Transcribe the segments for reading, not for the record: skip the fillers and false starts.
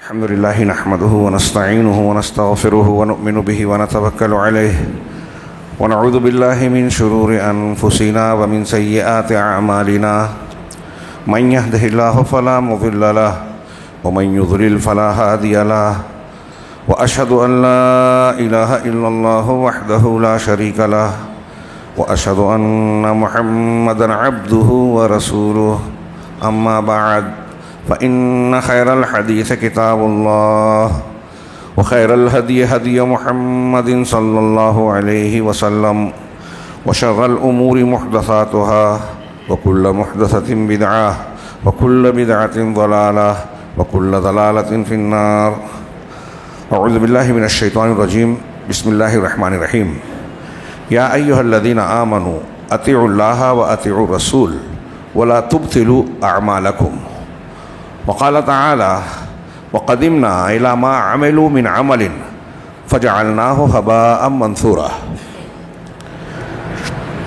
الحمد لله نحمده ونستعينه ونستغفره ونؤمن به ونتوكل عليه ونعوذ بالله من شرور أنفسنا ومن سيئات أعمالنا من يهده الله فلا مضل له ومن يضلل فلا هادي له وأشهد أن لا إله إلا الله وحده لا شريك له وأشهد أن محمدا عبده ورسوله أما بعد فإن خير الحديث كتاب الله وخير الهدي هدي محمد صلى الله عليه وسلم وشر الأمور محدثاتها وكل محدثة بدعة وكل بدعة ضلالة وكل ضلالة في النار. أعوذ بالله من الشيطان الرجيم. بسم الله الرحمن الرحيم. يا أيها الذين آمنوا أطيعوا الله وأطيعوا الرسول ولا تبطلوا أعمالكم. وقال تعالى وقدمنا إلى ما عملوا من عمل فجعلناه هباء منثورا.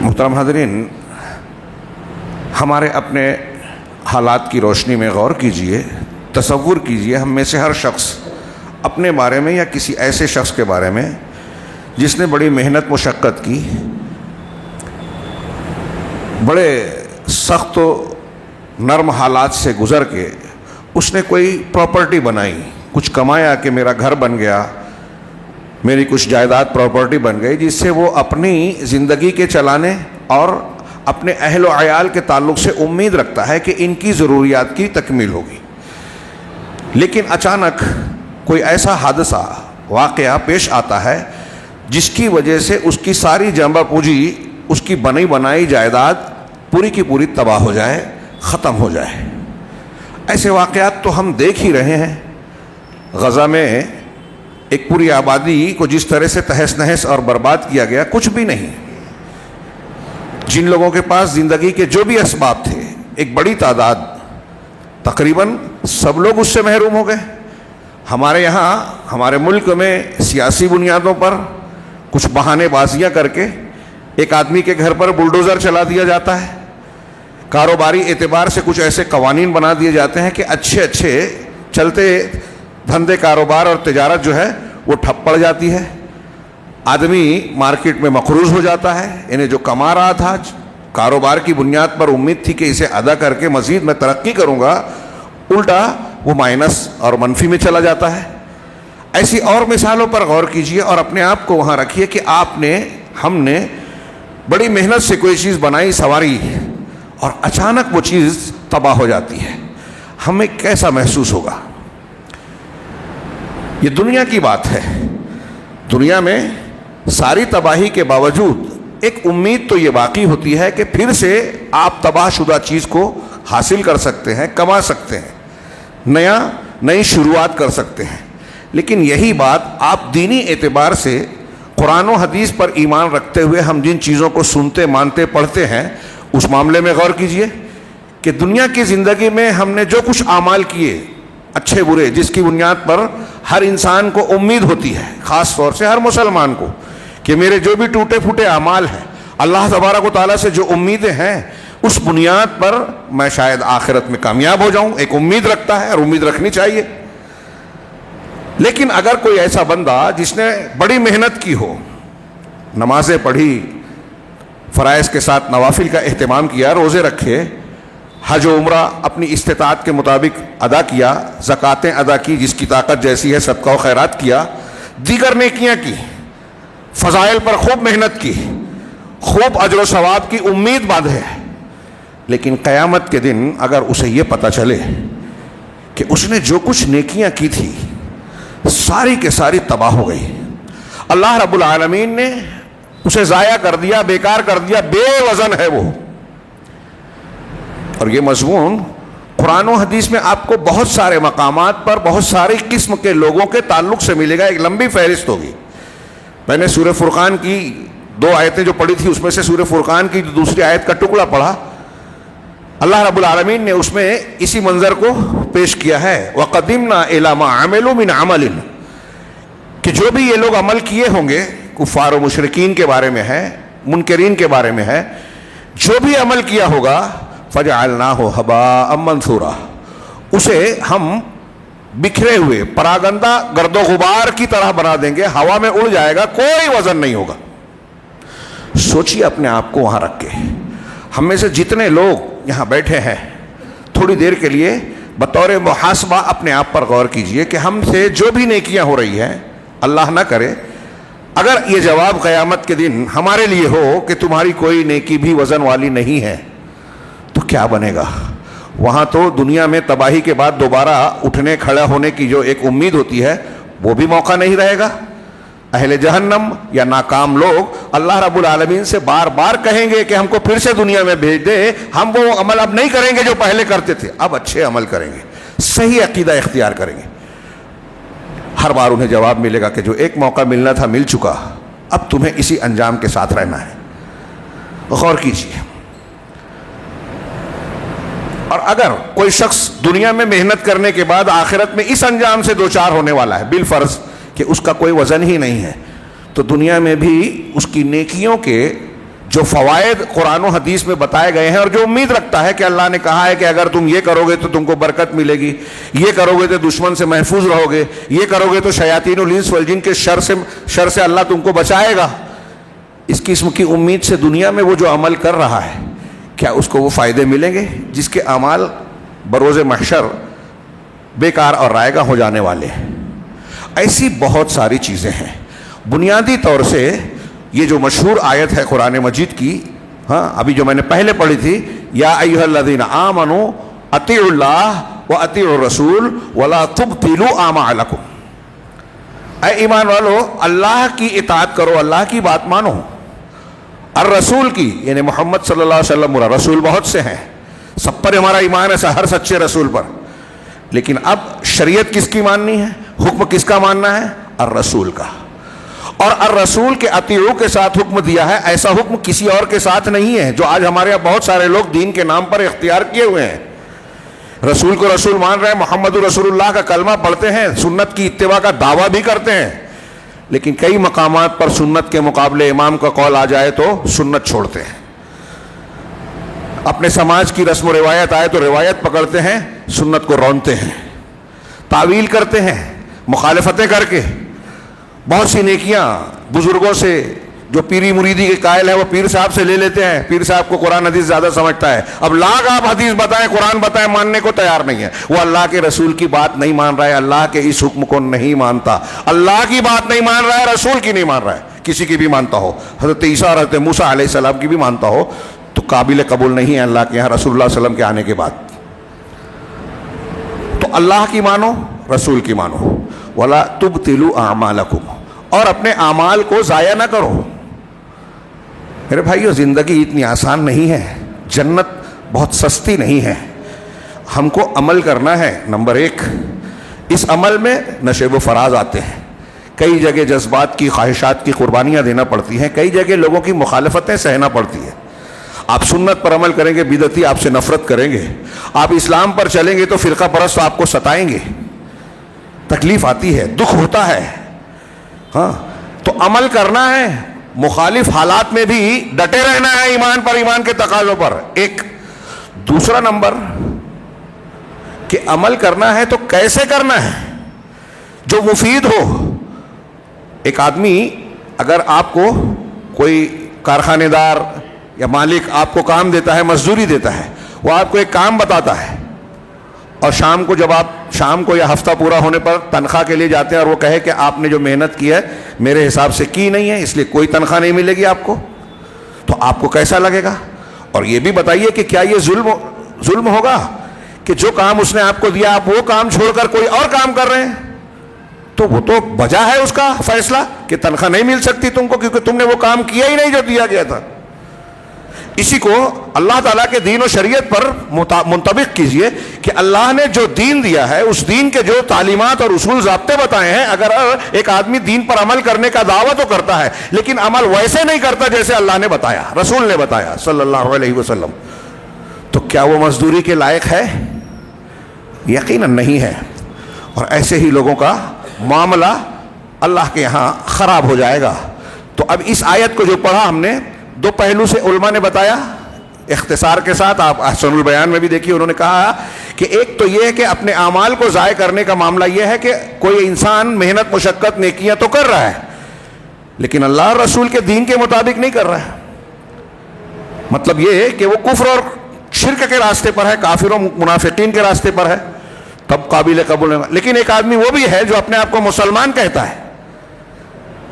محترم حاضرین، ہمارے اپنے حالات کی روشنی میں غور کیجئے. تصور کیجئے ہم میں سے ہر شخص اپنے بارے میں یا کسی ایسے شخص کے بارے میں جس نے بڑی محنت مشقت کی، بڑے سخت و نرم حالات سے گزر کے اس نے کوئی پراپرٹی بنائی، کچھ کمایا کہ میرا گھر بن گیا، میری کچھ جائیداد پراپرٹی بن گئی، جس سے وہ اپنی زندگی کے چلانے اور اپنے اہل و عیال کے تعلق سے امید رکھتا ہے کہ ان کی ضروریات کی تکمیل ہوگی. لیکن اچانک کوئی ایسا حادثہ واقعہ پیش آتا ہے جس کی وجہ سے اس کی ساری جمع پوجی، اس کی بنی بنائی جائیداد پوری کی پوری تباہ ہو جائے، ختم ہو جائے. ایسے واقعات تو ہم دیکھ ہی رہے ہیں. غزہ میں ایک پوری آبادی کو جس طرح سے تہس نہس اور برباد کیا گیا، کچھ بھی نہیں. جن لوگوں کے پاس زندگی کے جو بھی اسباب تھے، ایک بڑی تعداد، تقریباً سب لوگ اس سے محروم ہو گئے. ہمارے یہاں ہمارے ملک میں سیاسی بنیادوں پر کچھ بہانے بازیاں کر کے ایک آدمی کے گھر پر بلڈوزر چلا دیا جاتا ہے. کاروباری اعتبار سے کچھ ایسے قوانین بنا دیے جاتے ہیں کہ اچھے چلتے دھندے، کاروبار اور تجارت جو ہے وہ ٹھپ پڑ جاتی ہے. آدمی مارکیٹ میں مقروض ہو جاتا ہے. انہیں جو کما رہا تھا، کاروبار کی بنیاد پر امید تھی کہ اسے ادا کر کے مزید میں ترقی کروں گا، الٹا وہ مائنس اور منفی میں چلا جاتا ہے. ایسی اور مثالوں پر غور کیجئے اور اپنے آپ کو وہاں رکھیے کہ ہم نے بڑی محنت سے کوئی چیز بنائی، سنواری، اور اچانک وہ چیز تباہ ہو جاتی ہے. ہمیں کیسا محسوس ہوگا؟ یہ دنیا کی بات ہے. دنیا میں ساری تباہی کے باوجود ایک امید تو یہ باقی ہوتی ہے کہ پھر سے آپ تباہ شدہ چیز کو حاصل کر سکتے ہیں، کما سکتے ہیں، نئی شروعات کر سکتے ہیں. لیکن یہی بات آپ دینی اعتبار سے قرآن و حدیث پر ایمان رکھتے ہوئے ہم جن چیزوں کو سنتے، مانتے، پڑھتے ہیں، اس معاملے میں غور کیجئے کہ دنیا کی زندگی میں ہم نے جو کچھ اعمال کیے، اچھے برے، جس کی بنیاد پر ہر انسان کو امید ہوتی ہے، خاص طور سے ہر مسلمان کو، کہ میرے جو بھی ٹوٹے پھوٹے اعمال ہیں، اللہ تبارک و تعالیٰ سے جو امیدیں ہیں، اس بنیاد پر میں شاید آخرت میں کامیاب ہو جاؤں. ایک امید رکھتا ہے اور امید رکھنی چاہیے. لیکن اگر کوئی ایسا بندہ جس نے بڑی محنت کی ہو، نمازیں پڑھی، فرائض کے ساتھ نوافل کا اہتمام کیا، روزے رکھے، حج و عمرہ اپنی استطاعت کے مطابق ادا کیا، زکاتیں ادا کی جس کی طاقت جیسی ہے، صدقہ و خیرات کیا، دیگر نیکیاں کی، فضائل پر خوب محنت کی، خوب اجر و ثواب کی امید باندھے، لیکن قیامت کے دن اگر اسے یہ پتہ چلے کہ اس نے جو کچھ نیکیاں کی تھی ساری کے ساری تباہ ہو گئی، اللہ رب العالمین نے اسے ضائع کر دیا، بیکار کر دیا، بے وزن ہے وہ. اور یہ مضمون قرآن و حدیث میں آپ کو بہت سارے مقامات پر بہت ساری قسم کے لوگوں کے تعلق سے ملے گا. ایک لمبی فہرست ہوگی. میں نے سورہ فرقان کی 2 آیتیں جو پڑھی تھی، اس میں سے سورہ فرقان کی دوسری آیت کا ٹکڑا پڑھا. اللہ رب العالمین نے اس میں اسی منظر کو پیش کیا ہے، وَقَدِمْنَا إِلَى مَا عَمِلُوا مِنْ عَمَلٍ، کہ جو بھی یہ لوگ عمل کیے ہوں گے، کفار و مشرکین کے بارے میں ہے، منکرین کے بارے میں ہے، جو بھی عمل کیا ہوگا فَجَعَلْنَاهُ هَبَاءً مَنْثُورًا، اسے ہم بکھرے ہوئے پراگندہ گرد و غبار کی طرح بنا دیں گے, ہوا میں اڑ جائے گا, کوئی وزن نہیں ہوگا. سوچیے اپنے آپ کو وہاں رکھ کے. ہم میں سے جتنے لوگ یہاں بیٹھے ہیں, تھوڑی دیر کے لیے بطور محاسبہ اپنے آپ پر غور کیجئے کہ ہم سے جو بھی نیکیاں ہو رہی ہیں, اللہ نہ کرے اگر یہ جواب قیامت کے دن ہمارے لیے ہو کہ تمہاری کوئی نیکی بھی وزن والی نہیں ہے, تو کیا بنے گا؟ وہاں تو دنیا میں تباہی کے بعد دوبارہ اٹھنے کھڑا ہونے کی جو ایک امید ہوتی ہے وہ بھی موقع نہیں رہے گا. اہل جہنم یا ناکام لوگ اللہ رب العالمین سے بار بار کہیں گے کہ ہم کو پھر سے دنیا میں بھیج دے, ہم وہ عمل اب نہیں کریں گے جو پہلے کرتے تھے, اب اچھے عمل کریں گے, صحیح عقیدہ اختیار کریں گے. ہر بار انہیں جواب ملے گا کہ جو ایک موقع ملنا تھا مل چکا, اب تمہیں اسی انجام کے ساتھ رہنا ہے. غور کیجیے. اور اگر کوئی شخص دنیا میں محنت کرنے کے بعد آخرت میں اس انجام سے دوچار ہونے والا ہے, بالفرض کہ اس کا کوئی وزن ہی نہیں ہے, تو دنیا میں بھی اس کی نیکیوں کے جو فوائد قرآن و حدیث میں بتائے گئے ہیں اور جو امید رکھتا ہے کہ اللہ نے کہا ہے کہ اگر تم یہ کرو گے تو تم کو برکت ملے گی, یہ کرو گے تو دشمن سے محفوظ رہو گے, یہ کرو گے تو شیاطین الانس والجن کے شر سے اللہ تم کو بچائے گا, اس قسم کی امید سے دنیا میں وہ جو عمل کر رہا ہے, کیا اس کو وہ فائدے ملیں گے جس کے اعمال بروز محشر بیکار اور رائگاں ہو جانے والے ہیں؟ ایسی بہت ساری چیزیں ہیں. بنیادی طور سے یہ جو مشہور آیت ہے قرآن مجید کی, ابھی جو میں نے پہلے پڑھی تھی, یا ایھا الذین آمنوا اطیعوا اللہ واطیعوا الرسول ولا تبطلوا اعمالکم, اے ایمان والو اللہ کی اطاعت کرو, اللہ کی بات مانو, الرسول کی یعنی محمد صلی اللہ علیہ وسلم, رسول بہت سے ہیں, سب پر ہمارا ایمان ہے, ہر سچے رسول پر, لیکن اب شریعت کس کی ماننی ہے, حکم کس کا ماننا ہے؟ الرسول کا. اور الرسول کے اطیعوا کے ساتھ حکم دیا ہے, ایسا حکم کسی اور کے ساتھ نہیں ہے جو آج ہمارے یہاں بہت سارے لوگ دین کے نام پر اختیار کیے ہوئے ہیں. رسول کو رسول مان رہے ہیں, محمد رسول اللہ کا کلمہ پڑھتے ہیں, سنت کی اتباع کا دعویٰ بھی کرتے ہیں, لیکن کئی مقامات پر سنت کے مقابلے امام کا قول آ جائے تو سنت چھوڑتے ہیں. اپنے سماج کی رسم و روایت آئے تو روایت پکڑتے ہیں, سنت کو رونتے ہیں, تعویل کرتے ہیں, مخالفتیں کر کے. بہت سی نیکیاں بزرگوں سے جو پیری مریدی کے قائل ہیں وہ پیر صاحب سے لے لیتے ہیں, پیر صاحب کو قرآن حدیث زیادہ سمجھتا ہے, اب لاکھ آپ حدیث بتائیں قرآن بتائیں ماننے کو تیار نہیں ہے. وہ اللہ کے رسول کی بات نہیں مان رہا ہے, اللہ کے اس حکم کو نہیں مانتا, اللہ کی بات نہیں مان رہا ہے, رسول کی نہیں مان رہا ہے, کسی کی بھی مانتا ہو, حضرت عیسیٰ اور حضرت موسیٰ علیہ السلام کی بھی مانتا ہو, تو قابل قبول نہیں ہے اللہ کے یہاں رسول اللہ صلی اللہ علیہ وسلم کے آنے کے بعد. تو اللہ کی مانو, رسول کی مانو. ولا تبطلوا اعمالکم, اور اپنے اعمال کو ضائع نہ کرو. میرے بھائیو زندگی اتنی آسان نہیں ہے, جنت بہت سستی نہیں ہے. ہم کو عمل کرنا ہے. نمبر 1, اس عمل میں نشیب و فراز آتے ہیں, کئی جگہ جذبات کی خواہشات کی قربانیاں دینا پڑتی ہیں, کئی جگہ لوگوں کی مخالفتیں سہنا پڑتی ہیں. آپ سنت پر عمل کریں گے, بدعتی آپ سے نفرت کریں گے. آپ اسلام پر چلیں گے تو فرقہ پرست آپ کو ستائیں گے. تکلیف آتی ہے, دکھ ہوتا ہے. تو عمل کرنا ہے, مخالف حالات میں بھی ڈٹے رہنا ہے, ایمان پر, ایمان کے تقاضوں پر. ایک دوسرا نمبر کہ عمل کرنا ہے تو کیسے کرنا ہے جو مفید ہو. ایک آدمی اگر آپ کو کوئی کارخانے دار یا مالک آپ کو کام دیتا ہے, مزدوری دیتا ہے, وہ آپ کو ایک کام بتاتا ہے, اور شام کو جب آپ شام کو یا ہفتہ پورا ہونے پر تنخواہ کے لیے جاتے ہیں اور وہ کہے کہ آپ نے جو محنت کی ہے میرے حساب سے کی نہیں ہے, اس لیے کوئی تنخواہ نہیں ملے گی آپ کو, تو آپ کو کیسا لگے گا؟ اور یہ بھی بتائیے کہ کیا یہ ظلم ہوگا کہ جو کام اس نے آپ کو دیا آپ وہ کام چھوڑ کر کوئی اور کام کر رہے ہیں؟ تو وہ تو وجہ ہے اس کا فیصلہ کہ تنخواہ نہیں مل سکتی تم کو, کیونکہ تم نے وہ کام کیا ہی نہیں جو دیا گیا تھا. اسی کو اللہ تعالیٰ کے دین و شریعت پر منطبق کیجئے کہ اللہ نے جو دین دیا ہے, اس دین کے جو تعلیمات اور اصول ضابطے بتائے ہیں, اگر ایک آدمی دین پر عمل کرنے کا دعویٰ تو کرتا ہے لیکن عمل ویسے نہیں کرتا جیسے اللہ نے بتایا, رسول نے بتایا صلی اللہ علیہ وسلم, تو کیا وہ مزدوری کے لائق ہے؟ یقیناً نہیں ہے. اور ایسے ہی لوگوں کا معاملہ اللہ کے یہاں خراب ہو جائے گا. تو اب اس آیت کو جو پڑھا ہم نے, دو پہلو سے علماء نے بتایا اختصار کے ساتھ. آپ احسن البیان میں بھی دیکھیے, انہوں نے کہا کہ ایک تو یہ ہے کہ اپنے اعمال کو ضائع کرنے کا معاملہ یہ ہے کہ کوئی انسان محنت مشقت نیکیاں تو کر رہا ہے لیکن اللہ اور رسول کے دین کے مطابق نہیں کر رہا ہے. مطلب یہ ہے کہ وہ کفر اور شرک کے راستے پر ہے, کافروں منافقین کے راستے پر ہے, تب قابل قبول نہیں. لیکن ایک آدمی وہ بھی ہے جو اپنے آپ کو مسلمان کہتا ہے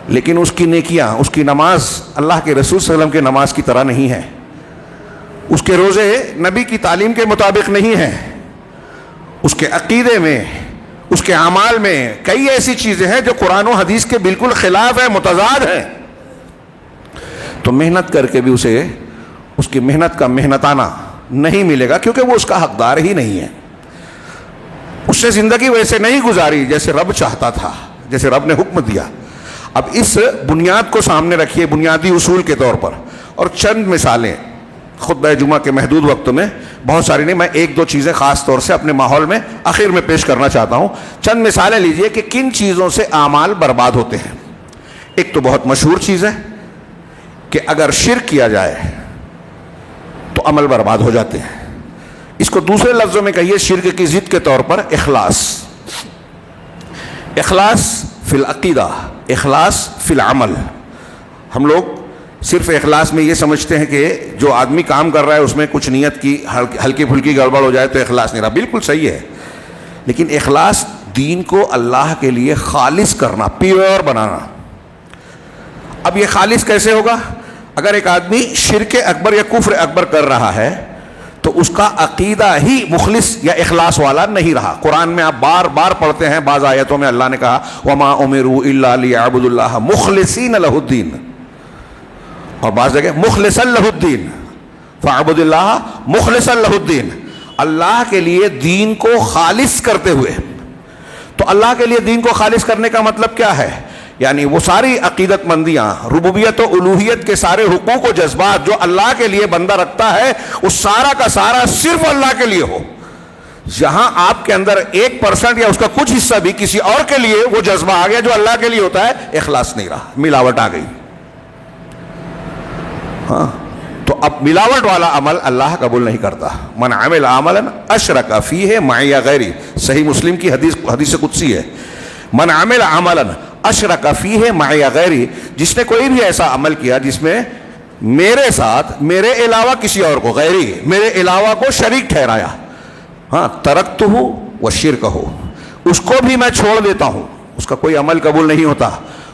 لیکن اس کی نیکیاں, اس کی نماز اللہ کے رسول صلی اللہ علیہ وسلم کے نماز کی طرح نہیں ہے, اس کے روزے نبی کی تعلیم کے مطابق نہیں ہیں, اس کے عقیدے میں, اس کے اعمال میں کئی ایسی چیزیں ہیں جو قرآن و حدیث کے بالکل خلاف ہیں, متضاد ہیں. تو محنت کر کے بھی اسے اس کی محنت کا محنتانہ نہیں ملے گا کیونکہ وہ اس کا حقدار ہی نہیں ہے. اس نے زندگی ویسے نہیں گزاری جیسے رب چاہتا تھا, جیسے رب نے حکم دیا. اب اس بنیاد کو سامنے رکھیے بنیادی اصول کے طور پر, اور چند مثالیں خطبہ جمعہ کے محدود وقت میں, بہت ساری نہیں, میں ایک دو چیزیں خاص طور سے اپنے ماحول میں آخر میں پیش کرنا چاہتا ہوں. چند مثالیں لیجئے کہ کن چیزوں سے اعمال برباد ہوتے ہیں. ایک تو بہت مشہور چیز ہے کہ اگر شرک کیا جائے تو عمل برباد ہو جاتے ہیں. اس کو دوسرے لفظوں میں کہیے شرک کی ضد کے طور پر اخلاص. اخلاص فی العقیدہ, اخلاص فی العمل. ہم لوگ صرف اخلاص میں یہ سمجھتے ہیں کہ جو آدمی کام کر رہا ہے اس میں کچھ نیت کی ہلکی پھلکی گڑبڑ ہو جائے تو اخلاص نہیں رہا. بالکل صحیح ہے, لیکن اخلاص دین کو اللہ کے لیے خالص کرنا, پیور بنانا. اب یہ خالص کیسے ہوگا؟ اگر ایک آدمی شرک اکبر یا کفر اکبر کر رہا ہے تو اس کا عقیدہ ہی مخلص یا اخلاص والا نہیں رہا. قرآن میں آپ بار بار پڑھتے ہیں, بعض آیتوں میں اللہ نے کہا وَمَا أُمِرُوا إِلَّا لِيَعْبُدُوا اللَّهَ مُخْلِصِينَ لَهُ الدِّينَ, اور بعض جگہ مخلصا لہ الدین فاعبد اللہ مخلصا لہ الدین, اللہ کے لیے دین کو خالص کرتے ہوئے. تو اللہ کے لیے دین کو خالص کرنے کا مطلب کیا ہے؟ یعنی وہ ساری عقیدت مندیاں, ربوبیت و الوہیت کے سارے حقوق و جذبات جو اللہ کے لیے بندہ رکھتا ہے وہ سارا کا سارا صرف اللہ کے لیے ہو. جہاں آپ کے اندر 1% یا اس کا کچھ حصہ بھی کسی اور کے لیے وہ جذبہ آ گیا جو اللہ کے لیے ہوتا ہے, اخلاص نہیں رہا, ملاوٹ آ گئی. ہاں, تو اب ملاوٹ والا عمل اللہ قبول نہیں کرتا. من عمل عملا اشرک فیہ معی غیری, صحیح مسلم کی حدیث قدسی ہے. من عمل عملا اشرک فیہ معی غیری, جس نے کوئی بھی ایسا عمل کیا جس میں میرے ساتھ میرے علاوہ کسی اور کو, غیری میرے علاوہ کو شریک ٹھہرایا, ہاں ترکتہ وشرکہ, اس کو بھی میں چھوڑ دیتا ہوں, اس کا کوئی عمل قبول نہیں ہوتا.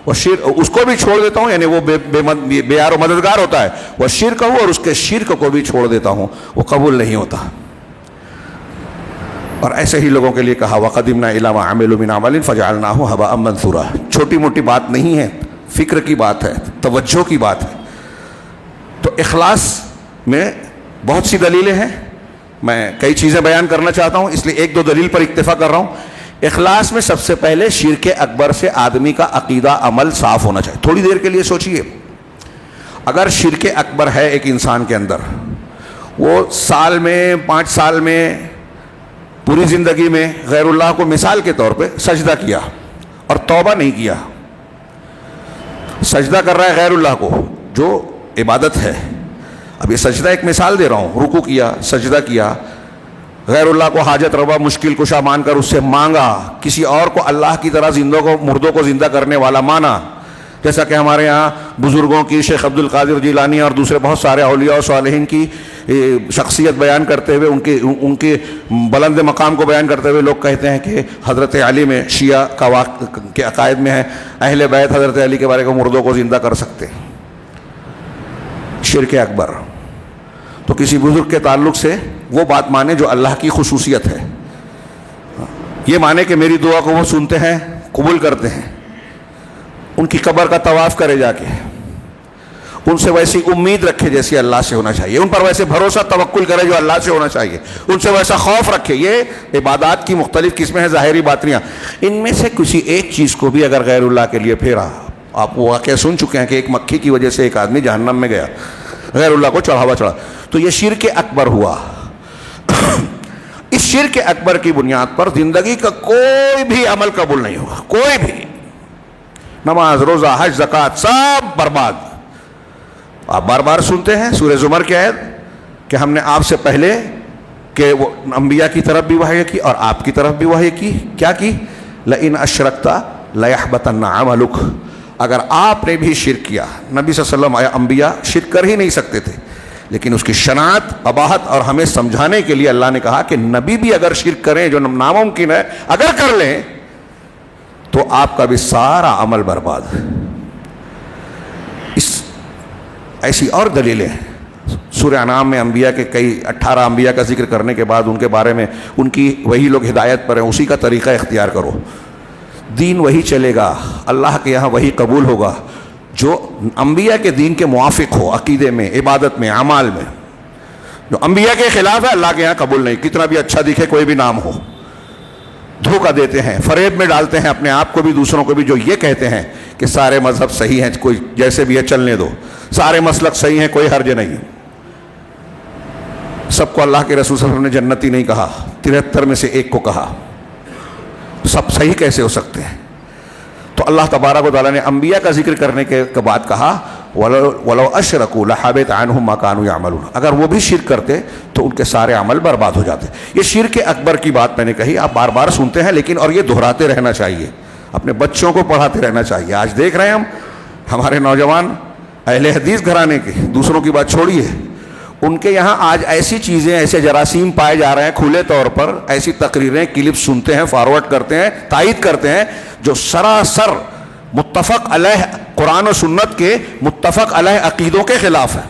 اس کو بھی چھوڑ دیتا ہوں, یعنی وہ بے یار و مددگار ہوتا ہے. وہ شرک ہو, اور اس کے شرک کو بھی چھوڑ دیتا ہوں, وہ قبول نہیں ہوتا. اور ایسے ہی لوگوں کے لیے کہا وَقَدِمْنَا إِلَىٰ مَا عَمِلُوا مِنْ عَمَلٍ فَجَعَلْنَاهُ هَبَاءً مَنْثُورًا. چھوٹی موٹی بات نہیں ہے, فکر کی بات ہے, توجہ کی بات ہے. تو اخلاص میں بہت سی دلیلیں ہیں, میں کئی چیزیں بیان کرنا چاہتا ہوں, اس لیے ایک دو دلیل پر اکتفا کر رہا ہوں. اخلاص میں سب سے پہلے شرک اکبر سے آدمی کا عقیدہ عمل صاف ہونا چاہیے. تھوڑی دیر کے لیے سوچئے, اگر شرک اکبر ہے ایک انسان کے اندر, وہ سال میں 5 سال میں پوری زندگی میں غیر اللہ کو مثال کے طور پہ سجدہ کیا اور توبہ نہیں کیا, سجدہ کر رہا ہے غیر اللہ کو جو عبادت ہے. اب یہ سجدہ ایک مثال دے رہا ہوں, رکوع کیا, سجدہ کیا, غیر اللہ کو حاجت روا مشکل کشا مان کر اس سے مانگا, کسی اور کو اللہ کی طرح مردوں کو زندہ کرنے والا مانا, جیسا کہ ہمارے یہاں بزرگوں کی شیخ عبد القادر جیلانی اور دوسرے بہت سارے اولیاء و صالحین کی شخصیت بیان کرتے ہوئے, ان کے بلند مقام کو بیان کرتے ہوئے لوگ کہتے ہیں کہ حضرت علی میں شیعہ کے عقائد میں ہے اہل بیت حضرت علی کے بارے میں مردوں کو زندہ کر سکتے. شرک اکبر. تو کسی بزرگ کے تعلق سے وہ بات مانے جو اللہ کی خصوصیت ہے, یہ مانے کہ میری دعا کو وہ سنتے ہیں, قبول کرتے ہیں, ان کی قبر کا طواف کرے جا کے, ان سے ویسی امید رکھے جیسی اللہ سے ہونا چاہیے, ان پر ویسے بھروسہ توکل کرے جو اللہ سے ہونا چاہیے, ان سے ویسا خوف رکھے. یہ عبادات کی مختلف قسمیں ہیں, ظاہری باطنیاں. ان میں سے کسی ایک چیز کو بھی اگر غیر اللہ کے لیے پھیرا, آپ وہ واقعہ سن چکے ہیں کہ ایک مکھی کی وجہ سے ایک آدمی جہنم میں گیا, غیر اللہ کو چڑھاوا چڑھا, تو یہ شرک اکبر ہوا. اس شرک اکبر کی بنیاد پر زندگی کا کوئی بھی عمل قبول نہیں ہوگا, کوئی بھی. نماز, روزہ, حج, زکوٰۃ سب برباد. آپ بار بار سنتے ہیں سورہ زمر کی آیت کہ ہم نے آپ سے پہلے کہ وہ انبیاء کی طرف بھی وحی کی اور آپ کی طرف بھی وحی کی. کیا کی؟ لئن اشرکت لیحبطن عملک. اگر آپ نے بھی شرک کیا، نبی صلی اللہ علیہ وسلم انبیاء شرک کر ہی نہیں سکتے تھے، لیکن اس کی شناعت، اباحت اور ہمیں سمجھانے کے لیے اللہ نے کہا کہ نبی بھی اگر شرک کریں جو ناممکن ہے، اگر کر لیں تو آپ کا بھی سارا عمل برباد. ایسی اور دلیلیں سورہ انعام میں انبیاء کے کئی 18 انبیاء کا ذکر کرنے کے بعد ان کے بارے میں ان کی وہی لوگ ہدایت پر ہیں، اسی کا طریقہ اختیار کرو. دین وہی چلے گا، اللہ کے یہاں وہی قبول ہوگا جو انبیاء کے دین کے موافق ہو، عقیدے میں، عبادت میں، اعمال میں. جو انبیاء کے خلاف ہے اللہ کے یہاں قبول نہیں، کتنا بھی اچھا دکھے کوئی بھی نام ہو. دھوکہ دیتے ہیں، فریب میں ڈالتے ہیں اپنے آپ کو بھی دوسروں کو بھی، جو یہ کہتے ہیں کہ سارے مذہب صحیح ہیں، کوئی جیسے بھی ہے چلنے دو، سارے مسلک صحیح ہیں، کوئی حرج نہیں. سب کو اللہ کے رسول صلی اللہ علیہ وسلم نے جنتی نہیں کہا، 73 میں سے ایک کو کہا. سب صحیح کیسے ہو سکتے ہیں؟ تو اللہ تبارک و تعالیٰ نے انبیاء کا ذکر کرنے کے بعد کہا وَلَوْ أَشْرَكُوا لَحَبِطَ عَنْهُمْ مَا كَانُوا يَعْمَلُونَ. اگر وہ بھی شرک کرتے تو ان کے سارے عمل برباد ہو جاتے. یہ شرک اکبر کی بات میں نے کہی، آپ بار بار سنتے ہیں لیکن اور یہ دہراتے رہنا چاہیے، اپنے بچوں کو پڑھاتے رہنا چاہیے. آج دیکھ رہے ہیں ہم ہمارے نوجوان اہل حدیث گھرانے کے، دوسروں کی بات چھوڑیے، ان کے یہاں آج ایسی چیزیں، ایسے جراثیم پائے جا رہے ہیں کھلے طور پر، ایسی تقریریں، کلپ سنتے ہیں، فارورڈ کرتے ہیں، تائید کرتے ہیں، جو سراسر متفق علیہ قرآن و سنت کے متفق علیہ عقیدوں کے خلاف ہے.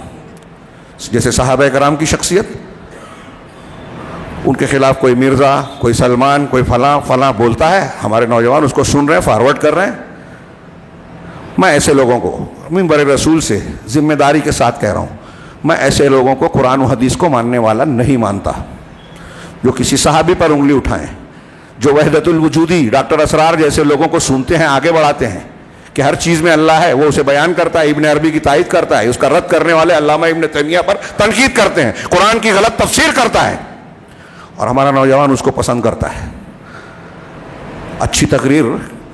جیسے صحابہ کرام کی شخصیت، ان کے خلاف کوئی مرزا، کوئی سلمان، کوئی فلاں فلاں بولتا ہے، ہمارے نوجوان اس کو سن رہے ہیں، فارورڈ کر رہے ہیں. میں ایسے لوگوں کو منبر رسول سے ذمہ داری کے ساتھ کہہ رہا ہوں، میں ایسے لوگوں کو قرآن و حدیث کو ماننے والا نہیں مانتا جو کسی صحابی پر انگلی اٹھائیں، جو وحدت الوجودی ڈاکٹر اسرار جیسے لوگوں کو سنتے ہیں، آگے بڑھاتے ہیں کہ ہر چیز میں اللہ ہے، وہ اسے بیان کرتا ہے، ابن عربی کی تائید کرتا ہے، اس کا رد کرنے والے علامہ ابن تیمیہ پر تنقید کرتے ہیں، قرآن کی غلط تفسیر کرتا ہے، اور ہمارا نوجوان اس کو پسند کرتا ہے. اچھی تقریر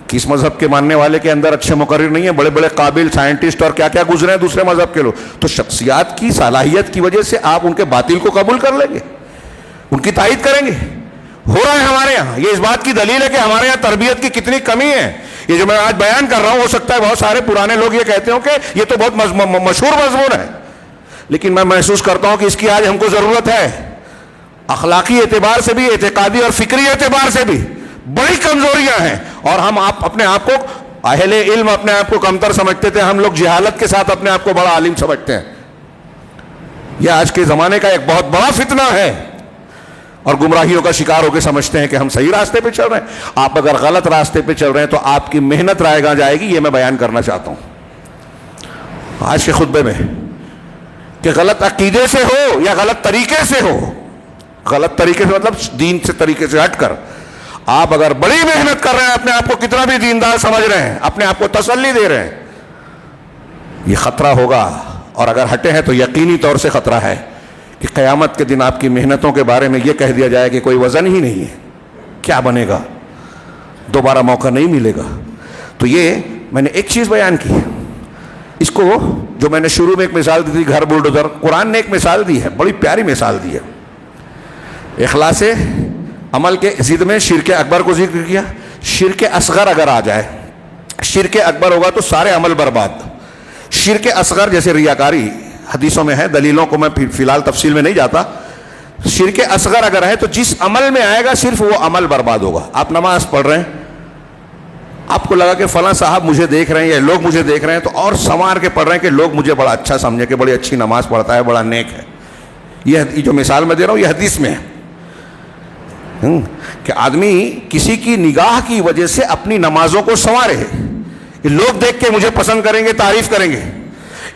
کس مذہب کے ماننے والے کے اندر اچھے مقرر نہیں ہیں؟ بڑے بڑے قابل سائنٹسٹ اور کیا کیا گزرے ہیں دوسرے مذہب کے لوگ. تو شخصیات کی صلاحیت کی وجہ سے آپ ان کے باطل کو قبول کر لیں گے، ان کی تائید کریں گے؟ ہو رہا ہے ہمارے یہاں. یہ اس بات کی دلیل ہے کہ ہمارے یہاں تربیت کی کتنی کمی ہے. یہ جو میں آج بیان کر رہا ہوں، ہو سکتا ہے بہت سارے پرانے لوگ یہ کہتے ہوں کہ یہ تو بہت مشہور مضمون ہے، لیکن میں محسوس کرتا ہوں کہ اس کی آج ہم کو ضرورت ہے. اخلاقی اعتبار سے بھی، اعتقادی اور فکری اعتبار سے بھی بڑی کمزوریاں ہیں، اور ہم اپنے آپ کو اہل علم، اپنے آپ کو کمتر سمجھتے تھے، ہم لوگ جہالت کے ساتھ اپنے آپ کو بڑا عالم سمجھتے ہیں. یہ آج کے زمانے کا ایک بہت بڑا فتنہ ہے، اور گمراہیوں کا شکار ہو کے سمجھتے ہیں کہ ہم صحیح راستے پہ چل رہے ہیں. آپ اگر غلط راستے پہ چل رہے ہیں تو آپ کی محنت رائے گاں جائے گی. یہ میں بیان کرنا چاہتا ہوں آج کے خطبے میں، کہ غلط عقیدے سے ہو یا غلط طریقے سے ہو، غلط طریقے سے مطلب دین سے طریقے سے ہٹ کر، آپ اگر بڑی محنت کر رہے ہیں، اپنے آپ کو کتنا بھی دیندار سمجھ رہے ہیں، اپنے آپ کو تسلی دے رہے ہیں، یہ خطرہ ہوگا. اور اگر ہٹے ہیں تو یقینی طور سے خطرہ ہے کہ قیامت کے دن آپ کی محنتوں کے بارے میں یہ کہہ دیا جائے کہ کوئی وزن ہی نہیں ہے. کیا بنے گا؟ دوبارہ موقع نہیں ملے گا. تو یہ میں نے ایک چیز بیان کی، اس کو جو میں نے شروع میں ایک مثال دی تھی، گھر بلڈوزر، قرآن نے ایک مثال دی ہے، بڑی پیاری مثال دی ہے. اخلاص عمل کے ضد میں شرک اکبر کو ذکر کیا. شرک اصغر اگر آ جائے، شرک اکبر ہوگا تو سارے عمل برباد. شرک اصغر جیسے ریاکاری حدیثوں میں ہے، دلیلوں کو میں فی الحال تفصیل میں نہیں جاتا. شرک اصغر اگر ہے تو جس عمل میں آئے گا صرف وہ عمل برباد ہوگا. آپ نماز پڑھ رہے ہیں، آپ کو لگا کہ فلاں صاحب مجھے دیکھ رہے ہیں یا لوگ مجھے دیکھ رہے ہیں، تو اور سنوار کے پڑھ رہے ہیں کہ لوگ مجھے بڑا اچھا سمجھے کہ بڑی اچھی نماز پڑھتا ہے، بڑا نیک ہے. یہ جو مثال میں دے رہا ہوں یہ حدیث میں ہے کہ آدمی کسی کی نگاہ کی وجہ سے اپنی نمازوں کو سنوارے، لوگ دیکھ کے مجھے پسند کریں گے، تعریف کریں گے،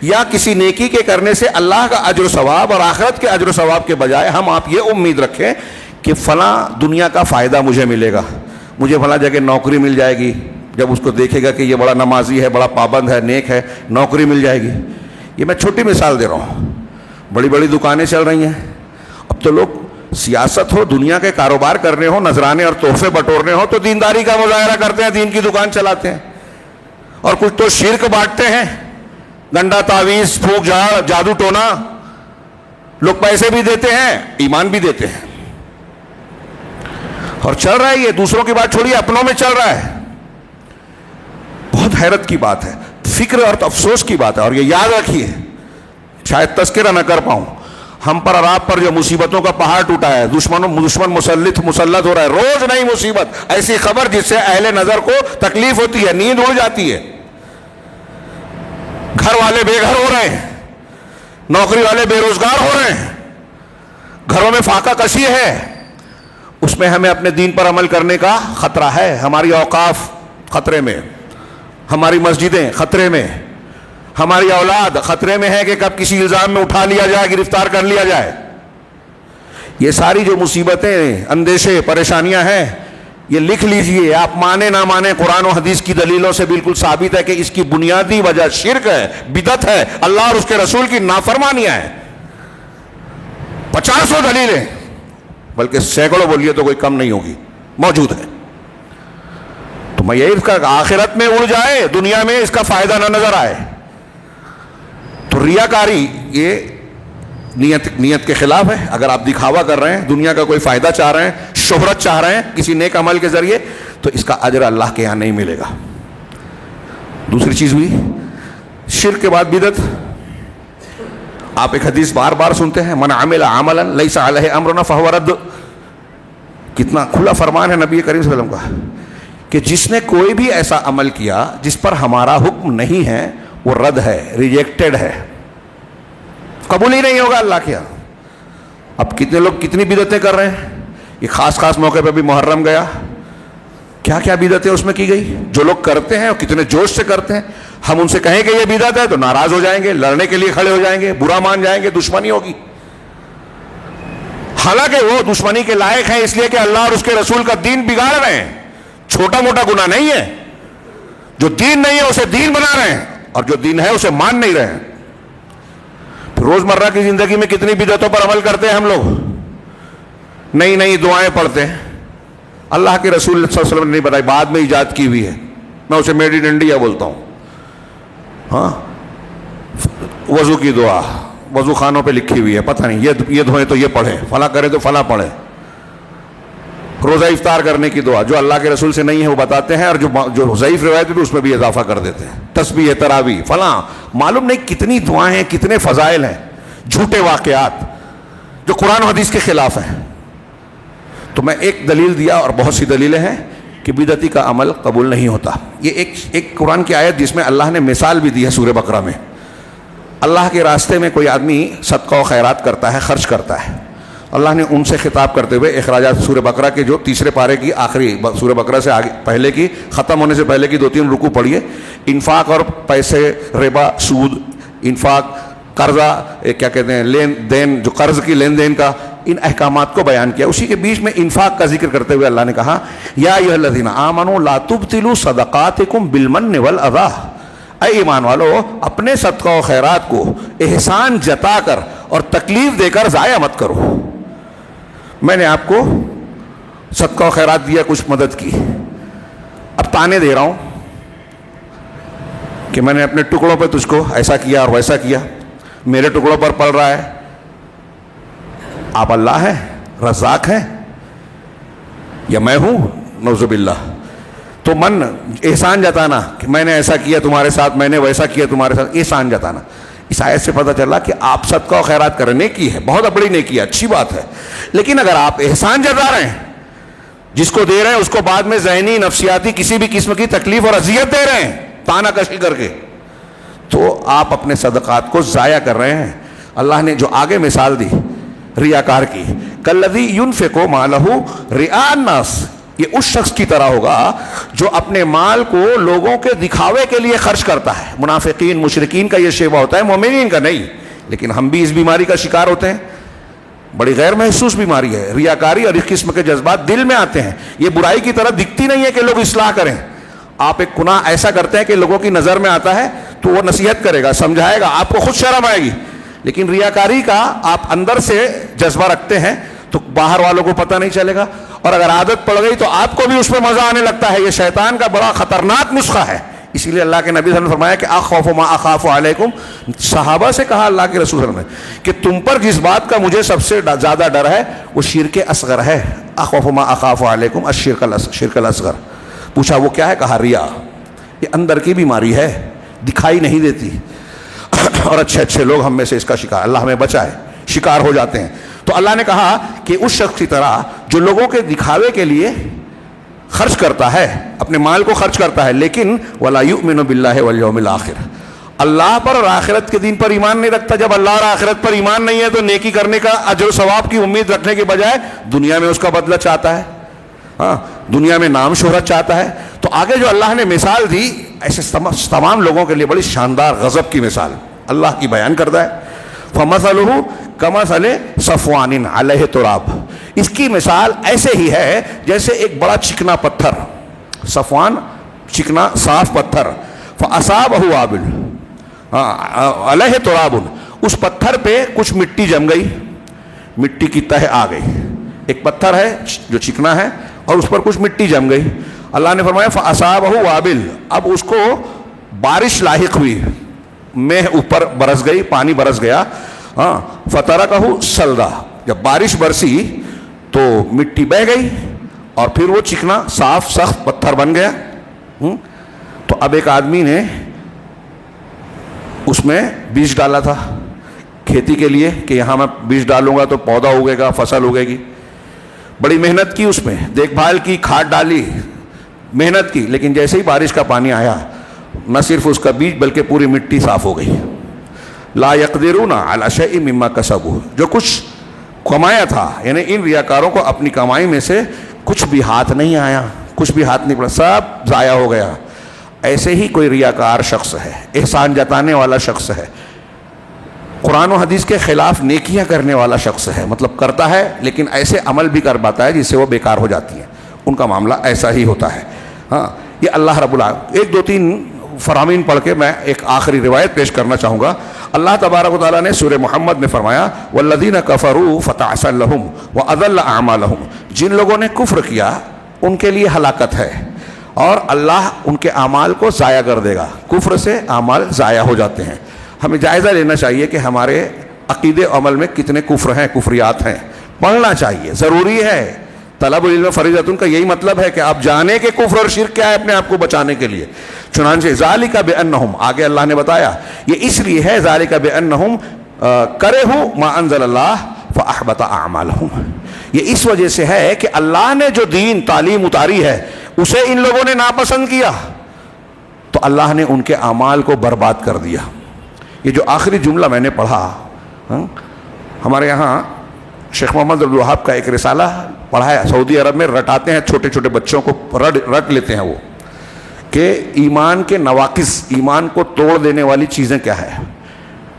یا کسی نیکی کے کرنے سے اللہ کا اجر و ثواب اور آخرت کے اجر و ثواب کے بجائے ہم آپ یہ امید رکھیں کہ فلاں دنیا کا فائدہ مجھے ملے گا، مجھے فلاں جگہ نوکری مل جائے گی. جب اس کو دیکھے گا کہ یہ بڑا نمازی ہے، بڑا پابند ہے، نیک ہے، نوکری مل جائے گی. یہ میں چھوٹی مثال دے رہا ہوں. بڑی بڑی دکانیں چل رہی ہیں. اب تو لوگ سیاست ہو، دنیا کے کاروبار کرنے ہو، نذرانے اور تحفے بٹورنے ہو تو دینداری کا مظاہرہ کرتے ہیں، دین کی دکان چلاتے ہیں. اور کچھ تو شرک بانٹتے ہیں، گنڈا تعویذ، پھونک جھاڑ، جادو ٹونا. لوگ پیسے بھی دیتے ہیں، ایمان بھی دیتے ہیں. اور چل رہا ہے یہ، دوسروں کی بات چھوڑیے، اپنوں میں چل رہا ہے. بہت حیرت کی بات ہے، فکر اور افسوس کی بات ہے. اور یہ یاد رکھیے، شاید تذکرہ نہ کر پاؤں، ہم پر اور آپ پر جو مصیبتوں کا پہاڑ ٹوٹا ہے، دشمن مسلط ہو رہا ہے، روز نئی مصیبت، ایسی خبر جس سے اہل نظر کو تکلیف ہوتی ہے، نیند اڑ جاتی ہے. گھر والے بے گھر ہو رہے ہیں، نوکری والے بے روزگار ہو رہے ہیں، گھروں میں فاقہ کشی ہے. اس میں ہمیں اپنے دین پر عمل کرنے کا خطرہ ہے. ہماری اوقاف خطرے میں، ہماری مسجدیں خطرے میں، ہماری اولاد خطرے میں ہے کہ کب کسی الزام میں اٹھا لیا جائے، گرفتار کر لیا جائے. یہ ساری جو مصیبتیں، اندیشے، پریشانیاں ہیں، یہ لکھ لیجئے. آپ مانے نہ مانے، قرآن و حدیث کی دلیلوں سے بالکل ثابت ہے کہ اس کی بنیادی وجہ شرک ہے، بدعت ہے، اللہ اور اس کے رسول کی نافرمانیاں ہیں. 50 دلیلیں، بلکہ سینکڑوں بولیے تو کوئی کم نہیں ہوگی، موجود ہے. تو میں یہی اس کا آخرت میں اڑ جائے، دنیا میں اس کا فائدہ نہ نظر آئے. تو ریاکاری یہ نیت کے خلاف ہے. اگر آپ دکھاوا کر رہے ہیں، دنیا کا کوئی فائدہ چاہ رہے ہیں، شہرت چاہ رہے ہیں کسی نیک عمل کے ذریعے، تو اس کا اجر اللہ کے یہاں نہیں ملے گا. دوسری چیز ہوئی شرک کے بعد بدعت. آپ ایک حدیث بار بار سنتے ہیں، من عمل عملا لیس علیہ امرنا فہو رد. کتنا کھلا فرمان ہے نبی کریم صلی اللہ علیہ وسلم کا کہ جس نے کوئی بھی ایسا عمل کیا جس پر ہمارا حکم نہیں ہے، وہ رد ہے، ریجیکٹڈ ہے، قبول ہی نہیں ہوگا اللہ کے یہاں. اب کتنے لوگ کتنی بدعتیں کر رہے ہیں. یہ خاص موقع پہ بھی محرم گیا، کیا کیا بدعتیں اس میں کی گئی. جو لوگ کرتے ہیں اور کتنے جوش سے کرتے ہیں. ہم ان سے کہیں کہ یہ بدعت ہے تو ناراض ہو جائیں گے، لڑنے کے لیے کھڑے ہو جائیں گے، برا مان جائیں گے، دشمنی ہوگی. حالانکہ وہ دشمنی کے لائق ہیں، اس لیے کہ اللہ اور اس کے رسول کا دین بگاڑ رہے ہیں. چھوٹا موٹا گناہ نہیں ہے. جو دین نہیں ہے اسے دین بنا رہے ہیں، اور جو دین ہے اسے مان نہیں رہے ہیں. روزمرہ کی زندگی میں کتنی بدعتوں پر عمل کرتے ہیں ہم لوگ. نئی نئی دعائیں پڑھتے ہیں، اللہ کے رسول صلی اللہ علیہ وسلم نے نہیں بتائی، بعد میں ایجاد کی ہوئی ہے. میں اسے میڈ ان انڈیا بولتا ہوں. ہاں، وضو کی دعا وضو خانوں پہ لکھی ہوئی ہے، پتہ نہیں یہ دھوئیں تو یہ پڑھیں، فلاں کریں تو فلاں پڑھیں. روزہ افطار کرنے کی دعا جو اللہ کے رسول سے نہیں ہے وہ بتاتے ہیں، اور جو ضعیف روایت بھی اس میں بھی اضافہ کر دیتے ہیں. تسبیح، تراویح، فلاں، معلوم نہیں کتنی دعائیں ہیں، کتنے فضائل ہیں، جھوٹے واقعات جو قرآن و حدیث کے خلاف ہیں. تو میں ایک دلیل دیا اور بہت سی دلیلیں ہیں کہ بدعتی کا عمل قبول نہیں ہوتا. یہ ایک قرآن کی آیت جس میں اللہ نے مثال بھی دی ہے سورہ بقرہ میں. اللہ کے راستے میں کوئی آدمی صدقہ و خیرات کرتا ہے، خرچ کرتا ہے. اللہ نے ان سے خطاب کرتے ہوئے اخراجات سورہ بقرہ کے جو تیسرے پارے کی آخری، سورہ بقرہ سے آگے پہلے کی ختم ہونے سے پہلے کی 2-3 رکوع پڑھیے. انفاق اور پیسے، ربا، سود، انفاق، قرضہ، کیا کہتے ہیں، لین دین، جو قرض کی لین دین کا، ان احکامات کو بیان کیا. اسی کے بیچ میں انفاق کا ذکر کرتے ہوئے اللہ نے کہا یا ایھا الذین آمنوا لا تبطلوا صدقاتکم بالمن والاذی. اے ایمان والو، اپنے صدقہ و خیرات کو احسان جتا کر اور تکلیف دے کر ضائع مت کرو. میں نے آپ کو صدقہ و خیرات دیا، کچھ مدد کی، اب تانے دے رہا ہوں کہ میں نے اپنے ٹکڑوں پہ تجھ کو ایسا کیا اور ویسا کیا، میرے ٹکڑوں پر پڑ رہا ہے. آپ اللہ ہیں، رزاق ہیں، یا میں ہوں؟ نعوذ باللہ. تو من احسان جتانا کہ میں نے ایسا کیا تمہارے ساتھ، میں نے ویسا کیا تمہارے ساتھ، احسان جتانا. اس آیت سے پتہ چلا کہ آپ صدقہ و خیرات کرنے کی ہے، بہت بڑی نیکی ہے، اچھی بات ہے. لیکن اگر آپ احسان جتا رہے ہیں، جس کو دے رہے ہیں اس کو بعد میں ذہنی، نفسیاتی کسی بھی قسم کی تکلیف اور اذیت دے رہے ہیں تانا کشی کر کے، تو آپ اپنے صدقات کو ضائع کر رہے ہیں. اللہ نے جو آگے مثال دی ریاکار کی، کالذی ینفق مالہ رئاء الناس، یہ اس شخص کی طرح ہوگا جو اپنے مال کو لوگوں کے دکھاوے کے لیے خرچ کرتا ہے. منافقین، مشرکین کا یہ شیوہ ہوتا ہے، مومنین کا نہیں. لیکن ہم بھی اس بیماری کا شکار ہوتے ہیں. بڑی غیر محسوس بیماری ہے ریاکاری، اور اس قسم کے جذبات دل میں آتے ہیں. یہ برائی کی طرف دکھتی نہیں ہے کہ لوگ اصلاح کریں. آپ ایک گناہ ایسا کرتے ہیں کہ لوگوں کی نظر میں آتا ہے تو وہ نصیحت کرے گا، سمجھائے گا، آپ کو خود شرم آئے گی. لیکن ریاکاری کا آپ اندر سے جذبہ رکھتے ہیں تو باہر والوں کو پتہ نہیں چلے گا، اور اگر عادت پڑ گئی تو آپ کو بھی اس میں مزہ آنے لگتا ہے. یہ شیطان کا بڑا خطرناک نسخہ ہے. اسی لیے اللہ کے نبی صلی اللہ علیہ وسلم نے فرمایا کہ اخوف ما اخاف علیکم. صحابہ سے کہا اللہ کے رسول صلی اللہ علیہ وسلم نے کہ تم پر جس بات کا مجھے سب سے زیادہ ڈر ہے وہ شرک اصغر ہے. اخوف ما اخاف علیکم الشرک الاصغر. پوچھا وہ کیا ہے؟ کہا ریا. یہ اندر کی بیماری ہے، دکھائی نہیں دیتی، اور اچھے اچھے لوگ ہم میں سے اس کا شکار، اللہ ہمیں بچائے، شکار ہو جاتے ہیں. تو اللہ نے کہا کہ اس شخص کی طرح جو لوگوں کے دکھاوے کے لیے خرچ کرتا ہے، اپنے مال کو خرچ کرتا ہے، لیکن وَلَا يُؤْمِنُ بِاللَّهِ وَالْيَوْمِ الْآخِرِ، اللہ پر اور آخرت کے دن پر ایمان نہیں رکھتا. جب اللہ اور آخرت پر ایمان نہیں ہے تو نیکی کرنے کا اجر و ثواب کی امید رکھنے کے بجائے دنیا میں اس کا بدلہ چاہتا ہے، ہاں دنیا میں نام شہرت چاہتا ہے. تو آگے جو اللہ نے مثال دی ایسے تمام لوگوں کے لیے بڑی شاندار غضب کی مثال اللہ کی بیان کرتا ہے. فَمَثَلُهُ كَمَثَلِ صَفْوَانٍ عَلَيْهِ تُرَابٌ، اس کی مثال ایسے ہی ہے جیسے ایک بڑا چکنا پتھر، صفوان چکنا صاف پتھر، فَأَصَابَهُ وَابِلٌ عَلَيْهِ تُرَابٌ، اس پتھر پہ کچھ مٹی جم گئی، مٹی کی تہ آ گئی. ایک پتھر ہے جو چکنا ہے اور اس پر کچھ مٹی جم گئی. اللہ نے فرمایا فَأَصَابَهُ وَابِلٌ، اب اس کو بارش لاحق ہوئی، مہ اوپر برس گئی، پانی برس گیا. ہاں فَتَرَكَهُ صَلْدًا، جب بارش برسی تو مٹی بہہ گئی اور پھر وہ چکنا صاف سخت پتھر بن گیا. تو اب ایک آدمی نے اس میں بیج ڈالا تھا کھیتی کے لیے کہ یہاں میں بیج ڈالوں گا تو پودا اگے گا، فصل اگے گی. بڑی محنت کی، اس میں دیکھ بھال کی، کھاد ڈالی، محنت کی، لیکن جیسے ہی بارش کا پانی آیا نہ صرف اس کا بیج بلکہ پوری مٹی صاف ہو گئی. لا يقدرون على شيء مما كسبوا، جو کچھ کمایا تھا، یعنی ان ریاکاروں کو اپنی کمائی میں سے کچھ بھی ہاتھ نہیں آیا، کچھ بھی ہاتھ نہیں پڑا، سب ضائع ہو گیا. ایسے ہی کوئی ریاکار شخص ہے، احسان جتانے والا شخص ہے، قرآن و حدیث کے خلاف نیکیاں کرنے والا شخص ہے، مطلب کرتا ہے لیکن ایسے عمل بھی کر پاتا ہے جس سے وہ بیکار ہو جاتی ہیں. ان کا معاملہ ایسا ہی ہوتا ہے. ہاں یہ اللہ رب العالمین، ایک دو تین فرامین پڑھ کے میں ایک آخری روایت پیش کرنا چاہوں گا. اللہ تبارک و تعالیٰ نے سورہ محمد میں فرمایا والذین کفروا فتعسا لہم واضل اعمالہم، جن لوگوں نے کفر کیا ان کے لیے ہلاکت ہے اور اللہ ان کے اعمال کو ضائع کر دے گا. کفر سے اعمال ضائع ہو جاتے ہیں. ہمیں جائزہ لینا چاہیے کہ ہمارے عقیدے عمل میں کتنے کفر ہیں، کفریات ہیں. پڑھنا چاہیے، ضروری ہے. طلب العلم فریضۃ کا یہی مطلب ہے کہ آپ جانے کہ کفر اور شرک کیا ہے اپنے آپ کو بچانے کے لیے. چنانچہ ذالک بانہم، آگے اللہ نے بتایا یہ اس لیے ہے، ذالک بانہم کرہوا ما انزل اللہ فاحبط اعمالہم، یہ اس وجہ سے ہے کہ اللہ نے جو دین تعلیم اتاری ہے اسے ان لوگوں نے ناپسند کیا تو اللہ نے ان کے اعمال کو برباد کر دیا. یہ جو آخری جملہ میں نے پڑھا، ہمارے یہاں شیخ محمد عبد الوہاب کا ایک رسالہ پڑھایا، سعودی عرب میں رٹاتے ہیں چھوٹے چھوٹے بچوں کو، رٹ لیتے ہیں وہ کہ ایمان کے نواقص، ایمان کو توڑ دینے والی چیزیں کیا ہے.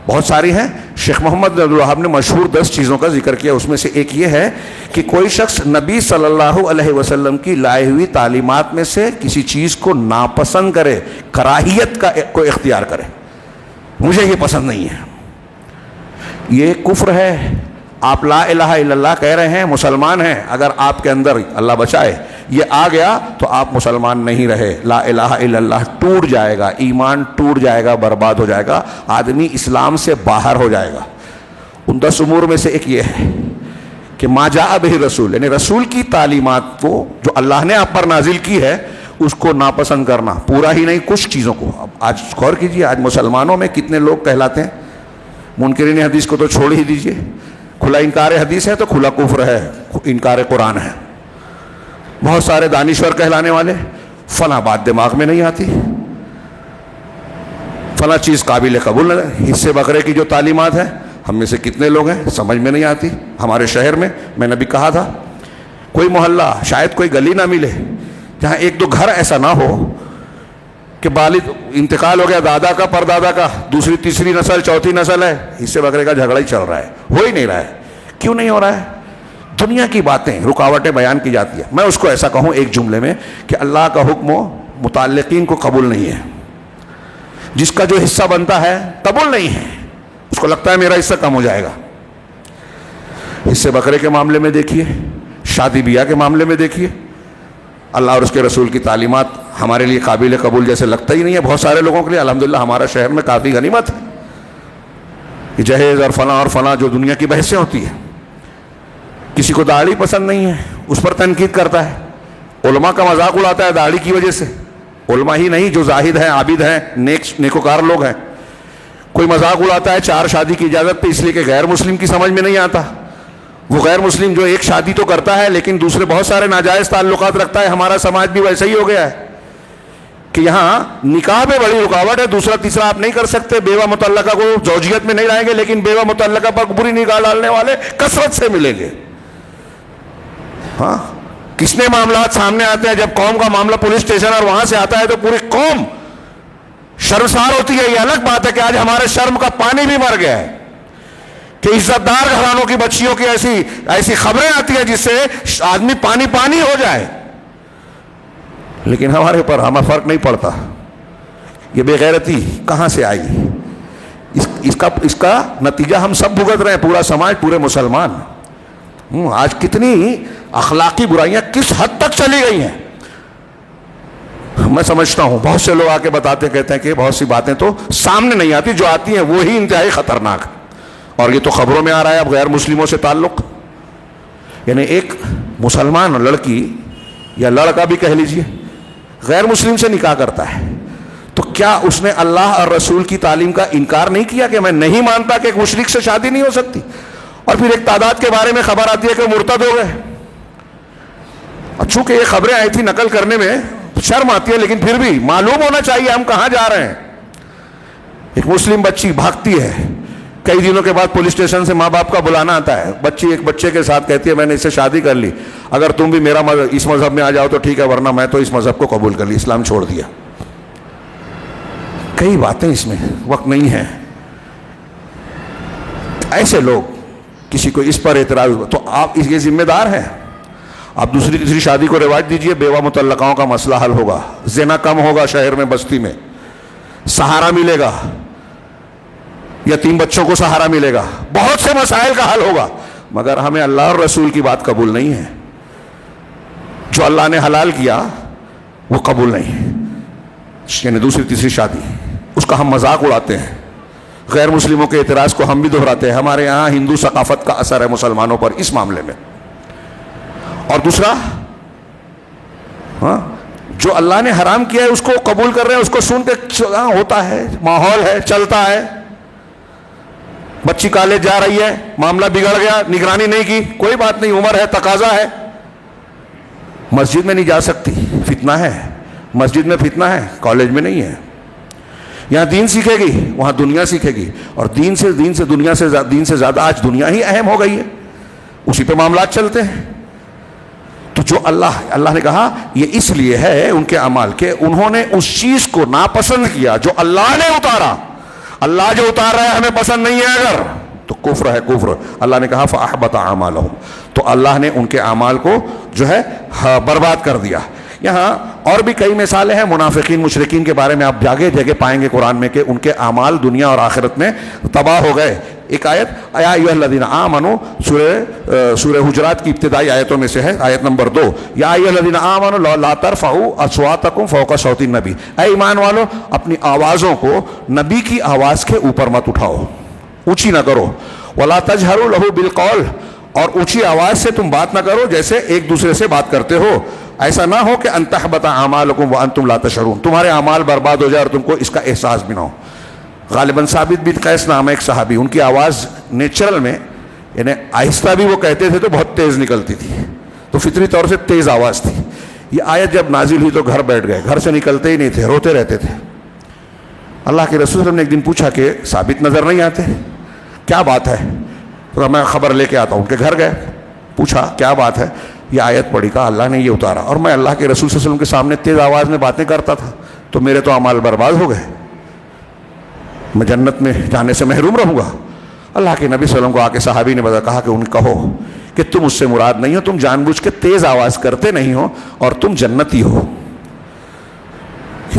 بہت ساری ہیں. شیخ محمد عبد الوہاب نے مشہور 10 چیزوں کا ذکر کیا، اس میں سے ایک یہ ہے کہ کوئی شخص نبی صلی اللہ علیہ وسلم کی لائی ہوئی تعلیمات میں سے کسی چیز کو ناپسند کرے، کراہیت کا کو اختیار کرے، مجھے یہ پسند نہیں ہے، یہ کفر ہے. آپ لا الہ الا اللہ کہہ رہے ہیں، مسلمان ہیں، اگر آپ کے اندر اللہ بچائے یہ آ گیا تو آپ مسلمان نہیں رہے. لا الہ الا اللہ ٹوٹ جائے گا، ایمان ٹوٹ جائے گا، برباد ہو جائے گا، آدمی اسلام سے باہر ہو جائے گا. ان 10 امور میں سے ایک یہ ہے کہ ما جاء بہ رسول، یعنی رسول کی تعلیمات کو جو اللہ نے آپ پر نازل کی ہے اس کو ناپسند کرنا، پورا ہی نہیں کچھ چیزوں کو. اب آج غور کیجیے، آج مسلمانوں میں کتنے لوگ کہلاتے ہیں منکرین حدیث کو تو چھوڑ ہی دیجیے، کھلا انکار حدیث ہے تو کھلا کفر ہے، انکار قرآن ہے. بہت سارے دانشور کہلانے والے، فلاں بات دماغ میں نہیں آتی، فلاں چیز قابل قبول نہیں. حصے بکرے کی جو تعلیمات ہیں ہم میں سے کتنے لوگ ہیں سمجھ میں نہیں آتی. ہمارے شہر میں نے بھی کہا تھا، کوئی محلہ، شاید کوئی گلی نہ ملے جہاں ایک دو گھر ایسا نہ ہو کہ والد انتقال ہو گیا، دادا کا پردادا کا، دوسری تیسری نسل چوتھی نسل ہے، حصے بکرے کا جھگڑا ہی چل رہا ہے. ہو ہی نہیں رہا ہے. کیوں نہیں ہو رہا ہے؟ دنیا کی باتیں، رکاوٹیں بیان کی جاتی ہیں. میں اس کو ایسا کہوں ایک جملے میں کہ اللہ کا حکم متعلقین کو قبول نہیں ہے. جس کا جو حصہ بنتا ہے قبول نہیں ہے، اس کو لگتا ہے میرا حصہ کم ہو جائے گا. حصے بکرے کے معاملے میں دیکھیے، شادی بیاہ کے معاملے میں دیکھیے، اللہ اور اس کے رسول کی تعلیمات ہمارے لیے قابل قبول جیسے لگتا ہی نہیں ہے. بہت سارے لوگوں کے لیے الحمدللہ ہمارا شہر میں کافی غنیمت ہے کہ جہیز اور فلاں جو دنیا کی بحثیں ہوتی ہیں کسی کو داڑھی پسند نہیں ہے، اس پر تنقید کرتا ہے، علماء کا مذاق اڑاتا ہے داڑھی کی وجہ سے، علماء ہی نہیں جو زاہد ہیں، عابد ہیں، نیکوکار لوگ ہیں. کوئی مذاق اڑاتا ہے 4 شادی کی اجازت پہ، اس لیے کہ غیر مسلم کی سمجھ میں نہیں آتا. وہ غیر مسلم جو ایک شادی تو کرتا ہے لیکن دوسرے بہت سارے ناجائز تعلقات رکھتا ہے. ہمارا سماج بھی ویسا ہی ہو گیا ہے کہ یہاں نکاح میں بڑی رکاوٹ ہے، دوسرا تیسرا آپ نہیں کر سکتے. بیوہ متعلقہ کو زوجیت میں نہیں لائیں گے لیکن بیوہ متعلقہ پر بری نگاہ ڈالنے والے کثرت سے ملیں گے. ہاں، کتنے معاملات سامنے آتے ہیں جب قوم کا معاملہ پولیس اسٹیشن اور وہاں سے آتا ہے تو پوری قوم شرمسار ہوتی ہے. یہ الگ بات ہے کہ آج ہمارے شرم کا پانی بھی مر گیا ہے کہ عزت دار گھرانوں کی بچیوں کی ایسی خبریں آتی ہیں جس سے آدمی پانی پانی ہو جائے، لیکن ہمارے اوپر ہمیں فرق نہیں پڑتا. یہ بے غیرتی کہاں سے آئی؟ اس کا نتیجہ ہم سب بھگت رہے ہیں، پورا سماج، پورے مسلمان. آج کتنی اخلاقی برائیاں کس حد تک چلی گئی ہیں. میں سمجھتا ہوں بہت سے لوگ آ کے بتاتے کہتے ہیں کہ بہت سی باتیں تو سامنے نہیں آتی، جو آتی ہیں وہی انتہائی خطرناک. اور یہ تو خبروں میں آ رہا ہے اب غیر مسلموں سے تعلق. یعنی ایک مسلمان لڑکی یا لڑکا بھی کہہ لیجئے غیر مسلم سے نکاح کرتا ہے تو کیا اس نے اللہ اور رسول کی تعلیم کا انکار نہیں کیا کہ میں نہیں مانتا کہ ایک مشرک سے شادی نہیں ہو سکتی؟ اور پھر ایک تعداد کے بارے میں خبر آتی ہے کہ مرتد ہو گئے. چونکہ یہ خبریں آئی تھی نقل کرنے میں شرم آتی ہے لیکن پھر بھی معلوم ہونا چاہیے ہم کہاں جا رہے ہیں. ایک مسلم بچی بھاگتی ہے، کئی دنوں کے بعد پولیس اسٹیشن سے ماں باپ کا بلانا آتا ہے. بچی ایک بچے کے ساتھ کہتی ہے میں نے اس سے شادی کر لی، اگر تم بھی میرا اس مذہب میں آ جاؤ تو ٹھیک ہے، ورنہ میں تو اس مذہب کو قبول کر لی، اسلام چھوڑ دیا. کئی باتیں اس میں وقت نہیں ہے. ایسے لوگ کسی کو اس پر اعتراض تو آپ اس کے ذمہ دار ہیں. آپ دوسری تیسری شادی کو رواج دیجئے، بیوہ متعلقاؤں کا مسئلہ حل ہوگا، زنا کم ہوگا، شہر میں بستی میں سہارا ملے گا، یتیم بچوں کو سہارا ملے گا، بہت سے مسائل کا حل ہوگا. مگر ہمیں اللہ اور رسول کی بات قبول نہیں ہے. جو اللہ نے حلال کیا وہ قبول نہیں. یعنی دوسری تیسری شادی، اس کا ہم مذاق اڑاتے ہیں، غیر مسلموں کے اعتراض کو ہم بھی دہراتے ہیں. ہمارے یہاں ہندو ثقافت کا اثر ہے مسلمانوں پر اس معاملے میں. اور دوسرا جو اللہ نے حرام کیا ہے اس کو قبول کر رہے ہیں، اس کو سن کے ہوتا ہے، ماحول ہے، چلتا ہے. بچی کالج جا رہی ہے، معاملہ بگڑ گیا، نگرانی نہیں کی، کوئی بات نہیں، عمر ہے، تقاضا ہے. مسجد میں نہیں جا سکتی، فتنہ ہے. مسجد میں فتنہ ہے، کالج میں نہیں ہے. یہاں دین سیکھے گی، وہاں دنیا سیکھے گی. اور دین سے زیادہ آج دنیا ہی اہم ہو گئی ہے، اسی پہ معاملات چلتے ہیں. تو جو اللہ نے کہا یہ اس لیے ہے ان کے اعمال کہ انہوں نے اس چیز کو ناپسند کیا جو اللہ نے اتارا. اللہ جو اتار رہا ہے ہمیں پسند نہیں ہے اگر تو کفر ہے، کفر. اللہ نے کہا فَأَحْبَطَ أَعْمَالَهُمْ، تو اللہ نے ان کے اعمال کو جو ہے برباد کر دیا. یہاں اور بھی کئی مثالیں ہیں منافقین مشرکین کے بارے میں، آپ جگہ جگہ پائیں گے قرآن میں کہ ان کے اعمال دنیا اور آخرت میں تباہ ہو گئے. ایک آیت یا ایھا الذین آمنوا سورہ حجرات کی ابتدائی آیتوں میں سے ہے، آیت نمبر 2. یا ایھا الذین آمنوا لا ترفعوا اصواتکم فوق صوت النبی، اے ایمان والو اپنی آوازوں کو نبی کی آواز کے اوپر مت اٹھاؤ، اونچی نہ کرو. ولا تجہروا لہ بالقول، اور اونچی آواز سے تم بات نہ کرو جیسے ایک دوسرے سے بات کرتے ہو. ایسا نہ ہو کہ ان تحبط اعمالکم وانتم لا تشعرون، تمہارے اعمال برباد ہو جائے اور تم کو اس کا احساس بھی نہ ہو. غالباً ثابت بن قیس نام ایک صحابی، ان کی آواز نیچرل میں یعنی آہستہ بھی وہ کہتے تھے تو بہت تیز نکلتی تھی، تو فطری طور سے تیز آواز تھی. یہ آیت جب نازل ہوئی تو گھر بیٹھ گئے، گھر سے نکلتے ہی نہیں تھے، روتے رہتے تھے. اللہ کے رسول صلی اللہ علیہ وسلم نے ایک دن پوچھا کہ ثابت نظر نہیں آتے، کیا بات ہے؟ تو میں خبر لے کے آتا ہوں. ان کے گھر گئے، پوچھا کیا بات ہے؟ یہ آیت پڑھی، کہا اللہ نے یہ اتارا اور میں اللہ کے رسول صلی اللہ علیہ وسلم کے سامنے تیز آواز میں باتیں کرتا تھا تو میرے تو اعمال برباد ہو گئے، میں جنت میں جانے سے محروم رہوں گا. اللہ کے نبی صلی اللہ علیہ وسلم کو آ کے صحابی نے بتا، کہا کہ ان کہو کہ تم اس سے مراد نہیں ہو، تم جان بوجھ کے تیز آواز کرتے نہیں ہو اور تم جنتی ہو.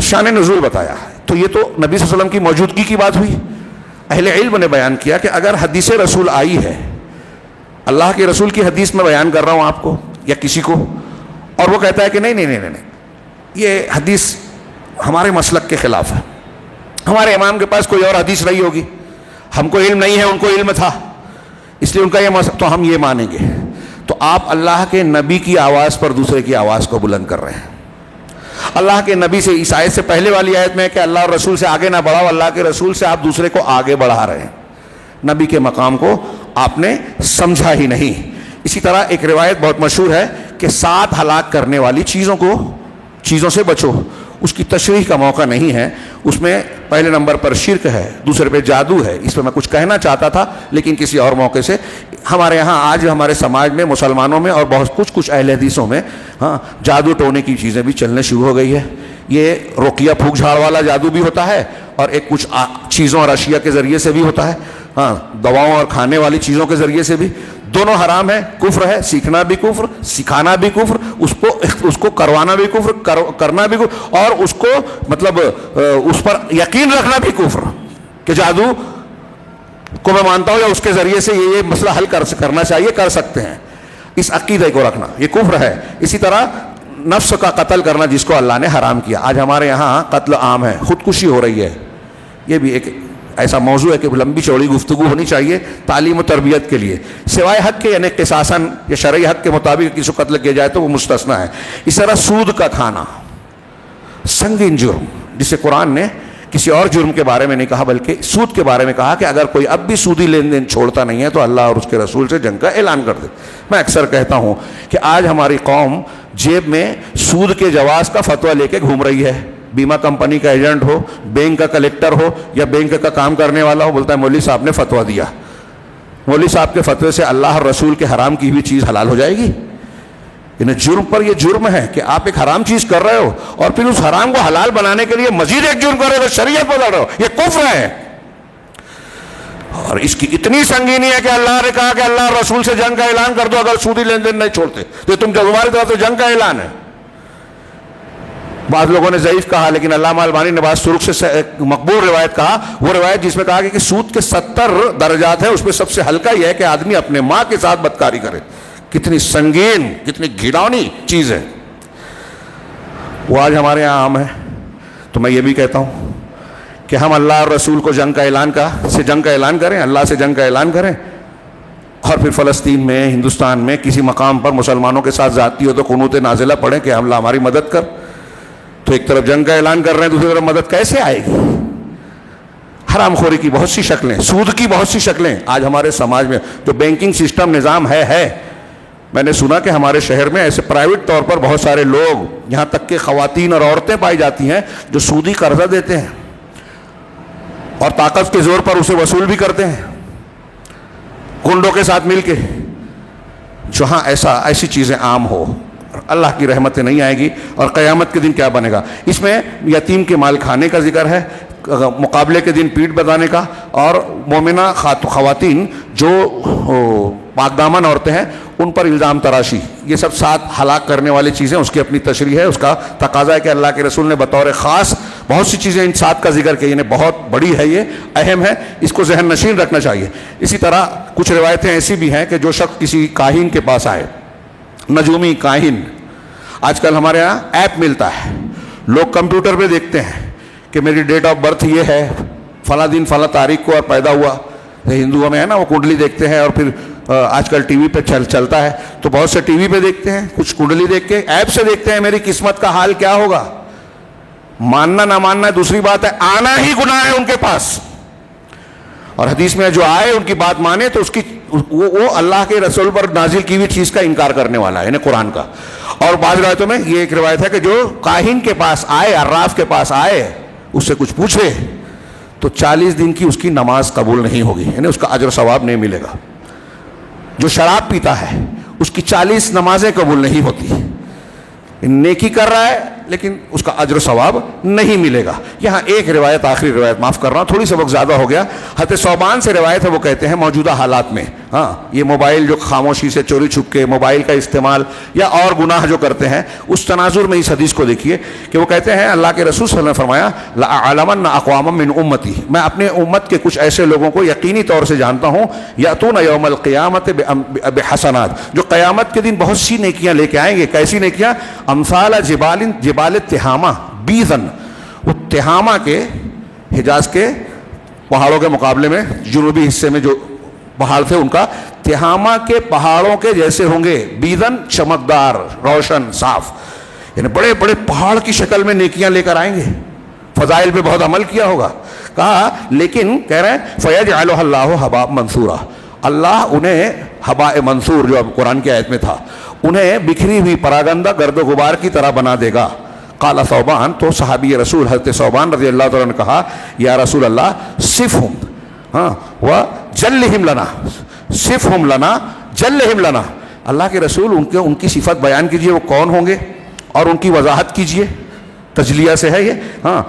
شان نزول بتایا. تو یہ تو نبی صلی اللہ علیہ وسلم کی موجودگی کی بات ہوئی. اہل علم نے بیان کیا کہ اگر حدیث رسول آئی ہے، اللہ کے رسول کی حدیث میں بیان کر رہا ہوں آپ کو یا کسی کو، اور وہ کہتا ہے کہ نہیں یہ حدیث ہمارے مسلک کے خلاف ہے، ہمارے امام کے پاس کوئی اور حدیث رہی ہوگی، ہم کو علم نہیں ہے، ان کو علم تھا، اس لیے ان کا یہ مسئلہ تو ہم یہ مانیں گے. تو آپ اللہ کے نبی کی آواز پر دوسرے کی آواز کو بلند کر رہے ہیں. اللہ کے نبی سے, اس آیت سے پہلے والی آیت میں ہے کہ اللہ اور رسول سے آگے نہ بڑھاؤ, اللہ کے رسول سے آپ دوسرے کو آگے بڑھا رہے ہیں. نبی کے مقام کو آپ نے سمجھا ہی نہیں. اسی طرح ایک روایت بہت مشہور ہے کہ 7 ہلاک کرنے والی چیزوں سے بچو. اس کی تشریح کا موقع نہیں ہے. اس میں پہلے نمبر پر شرک ہے, دوسرے پہ جادو ہے. اس پہ میں کچھ کہنا چاہتا تھا لیکن کسی اور موقع سے. ہمارے یہاں آج ہمارے سماج میں, مسلمانوں میں اور بہت کچھ اہل حدیثوں میں جادو ٹونے کی چیزیں بھی چلنے شروع ہو گئی ہے. یہ رقیہ پھونک جھاڑ والا جادو بھی ہوتا ہے اور ایک کچھ چیزوں اور اشیاء کے ذریعے سے بھی ہوتا ہے, دواؤں اور کھانے والی چیزوں کے ذریعے سے بھی. دونوں حرام ہے, کفر ہے. سیکھنا بھی کفر, سکھانا بھی کفر, اس کو کروانا بھی کفر, کرنا بھی کفر, اور اس کو مطلب اس پر یقین رکھنا بھی کفر کہ جادو کو میں مانتا ہوں یا اس کے ذریعے سے یہ مسئلہ حل کرنا چاہیے, کر سکتے ہیں. اس عقیدے کو رکھنا یہ کفر ہے. اسی طرح نفس کا قتل کرنا جس کو اللہ نے حرام کیا. آج ہمارے یہاں قتل عام ہے, خودکشی ہو رہی ہے. یہ بھی ایک ایسا موضوع ہے کہ لمبی چوڑی گفتگو ہونی چاہیے تعلیم و تربیت کے لیے. سوائے حق کے یعنی قصاصاً یا شرعی حق کے مطابق کسی کو قتل کیا جائے تو وہ مستثنیٰ ہے. اس طرح سود کا کھانا سنگین جرم, جسے قرآن نے کسی اور جرم کے بارے میں نہیں کہا بلکہ سود کے بارے میں کہا کہ اگر کوئی اب بھی سودی لین دین چھوڑتا نہیں ہے تو اللہ اور اس کے رسول سے جنگ کا اعلان کر دے. میں اکثر کہتا ہوں کہ آج ہماری قوم جیب میں سود کے جواز کا فتویٰ لے کے گھوم رہی ہے. بیمہ کمپنی کا ایجنٹ ہو, بینک کا کلیکٹر ہو یا بینک کا کام کرنے والا ہو, بولتا ہے مولوی صاحب نے فتویٰ دیا. مولوی صاحب کے فتوے سے اللہ اور رسول کے حرام کی ہوئی چیز حلال ہو جائے گی؟ انہیں جرم پر یہ جرم ہے کہ آپ ایک حرام چیز کر رہے ہو اور پھر اس حرام کو حلال بنانے کے لیے مزید ایک جرم کر رہے ہو, شریعت بدل رہے ہو. یہ کفر ہے اور اس کی اتنی سنگینی ہے کہ اللہ نے کہا کہ اللہ اور رسول سے جنگ کا اعلان کر دو اگر سودی لین دین نہیں چھوڑتے تو تم تمہاری طرف سے جنگ کا اعلان ہے. بعض لوگوں نے ضعیف کہا لیکن علامہ البانی نے بعض سرخ سے مقبول روایت کہا, وہ روایت جس میں کہا کہ سود کے 70 درجات ہیں, اس میں سب سے ہلکا یہ ہے کہ آدمی اپنے ماں کے ساتھ بدکاری کرے. کتنی سنگین, کتنی گھناؤنی چیز ہے. وہ آج ہمارے یہاں عام ہے. تو میں یہ بھی کہتا ہوں کہ ہم اللہ اور رسول کو جنگ کا اعلان کریں, اللہ سے جنگ کا اعلان کریں, اور پھر فلسطین میں, ہندوستان میں کسی مقام پر مسلمانوں کے ساتھ زیادتی ہو تو قنوت نازلہ پڑھیں کہ اللہ ہماری مدد کر. تو ایک طرف جنگ کا اعلان کر رہے ہیں, دوسری طرف مدد کیسے آئے گی؟ حرام خوری کی بہت سی شکلیں, سود کی بہت سی شکلیں آج ہمارے سماج میں. جو بینکنگ سسٹم نظام ہے میں نے سنا کہ ہمارے شہر میں ایسے پرائیویٹ طور پر بہت سارے لوگ, یہاں تک کہ خواتین اور عورتیں پائی جاتی ہیں جو سودی قرضہ دیتے ہیں اور طاقت کے زور پر اسے وصول بھی کرتے ہیں گنڈوں کے ساتھ مل کے. جہاں ایسی چیزیں عام ہو, اللہ کی رحمتیں نہیں آئے گی اور قیامت کے دن کیا بنے گا. اس میں یتیم کے مال کھانے کا ذکر ہے, مقابلے کے دن پیٹھ بتانے کا, اور مومنہ خواتین جو پاک دامن عورتیں ہیں ان پر الزام تراشی. یہ سب 7 ہلاک کرنے والی چیزیں, اس کی اپنی تشریح ہے, اس کا تقاضا ہے کہ اللہ کے رسول نے بطور خاص بہت سی چیزیں ان 7 کا ذکر کیا. یعنی بہت بڑی ہے, یہ اہم ہے, اس کو ذہن نشین رکھنا چاہیے. اسی طرح کچھ روایتیں ایسی بھی ہیں کہ جو شخص کسی کاہن کے پاس آئے, نجومی کاہن, آج کل ہمارے یہاں ایپ ملتا ہے, لوگ کمپیوٹر پہ دیکھتے ہیں کہ میری ڈیٹ آف برتھ یہ ہے, فلاں دن فلاں تاریخ کو اور پیدا ہوا. ہندوؤں میں ہے نا, وہ کنڈلی دیکھتے ہیں, اور پھر آج کل ٹی وی پہ چلتا ہے تو بہت سے ٹی وی پہ دیکھتے ہیں, کچھ کنڈلی دیکھ کے ایپ سے دیکھتے ہیں میری قسمت کا حال کیا ہوگا. ماننا نہ ماننا دوسری بات ہے, آنا ہی گناہ ہے ان کے پاس. اور حدیث میں جو آئے ان کی بات مانے تو اس کی وہ اللہ کے رسول پر نازل کی ہوئی چیز کا انکار کرنے والا ہے, یعنی قرآن کا. اور بعض روایتوں میں یہ ایک روایت ہے کہ جو کاہن کے پاس آئے, عراف کے پاس آئے, اس سے کچھ پوچھے تو 40 دن کی اس کی نماز قبول نہیں ہوگی, یعنی اس کا اجر و ثواب نہیں ملے گا. جو شراب پیتا ہے اس کی 40 نمازیں قبول نہیں ہوتی, نیکی کر رہا ہے لیکن اس کا اجر و ثواب نہیں ملے گا. یہاں ایک روایت, آخری روایت معاف کر رہا ہوں, تھوڑی سا وقت زیادہ ہو گیا. حضرت ثوبان سے روایت ہے, وہ کہتے ہیں موجودہ حالات میں, یہ موبائل جو خاموشی سے چوری چھپ کے موبائل کا استعمال یا اور گناہ جو کرتے ہیں, اس تناظر میں اس حدیث کو دیکھیے کہ وہ کہتے ہیں اللہ کے رسول صلی اللہ علیہ وسلم نے فرمایا لَأَعْلَمَنَّ أَقْوَامًا مِّنْ أُمَّتِي, میں اپنے امت کے کچھ ایسے لوگوں کو یقینی طور سے جانتا ہوں, یأتون یوم القیامت بحسنات, جو قیامت کے دن بہت سی نیکیاں لے کے آئیں گے. کیسی نیکیاں؟ امثال جبال تہامہ بیزن, وہ تہامہ کے, حجاز کے پہاڑوں کے مقابلے میں جنوبی حصے میں جو بہار سے ان کا تہامہ کے پہاڑوں کے جیسے ہوں گے، بیدن چمکدار، روشن، صاف، یعنی بڑے بڑے پہاڑ کی شکل میں نیکیاں لے کر آئیں گے. فضائل پہ بہت عمل کیا ہوگا. کہا لیکن کہہ رہے ہیں فَيَجْعَلُهَا اللَّهُ هَبَاءً مَنْثُورًا، اللہ انہیں ہباء منصور جو اب قرآن کی آیت میں تھا، انہیں بکھری ہوئی پراگندہ گرد و غبار کی طرح بنا دے گا. قال ثوبان، تو صحابی رسول حضرت ثوبان رضی اللہ تعالیٰ نے کہا یا رسول اللہ صفہم، ہاں وجلہم لنا، صفہم لنا جلہم لنا، اللہ کے رسول ان کی صفت بیان کیجئے، وہ کون ہوں گے اور ان کی وضاحت کیجئے. تجلیہ سے ہے یہ. ہاں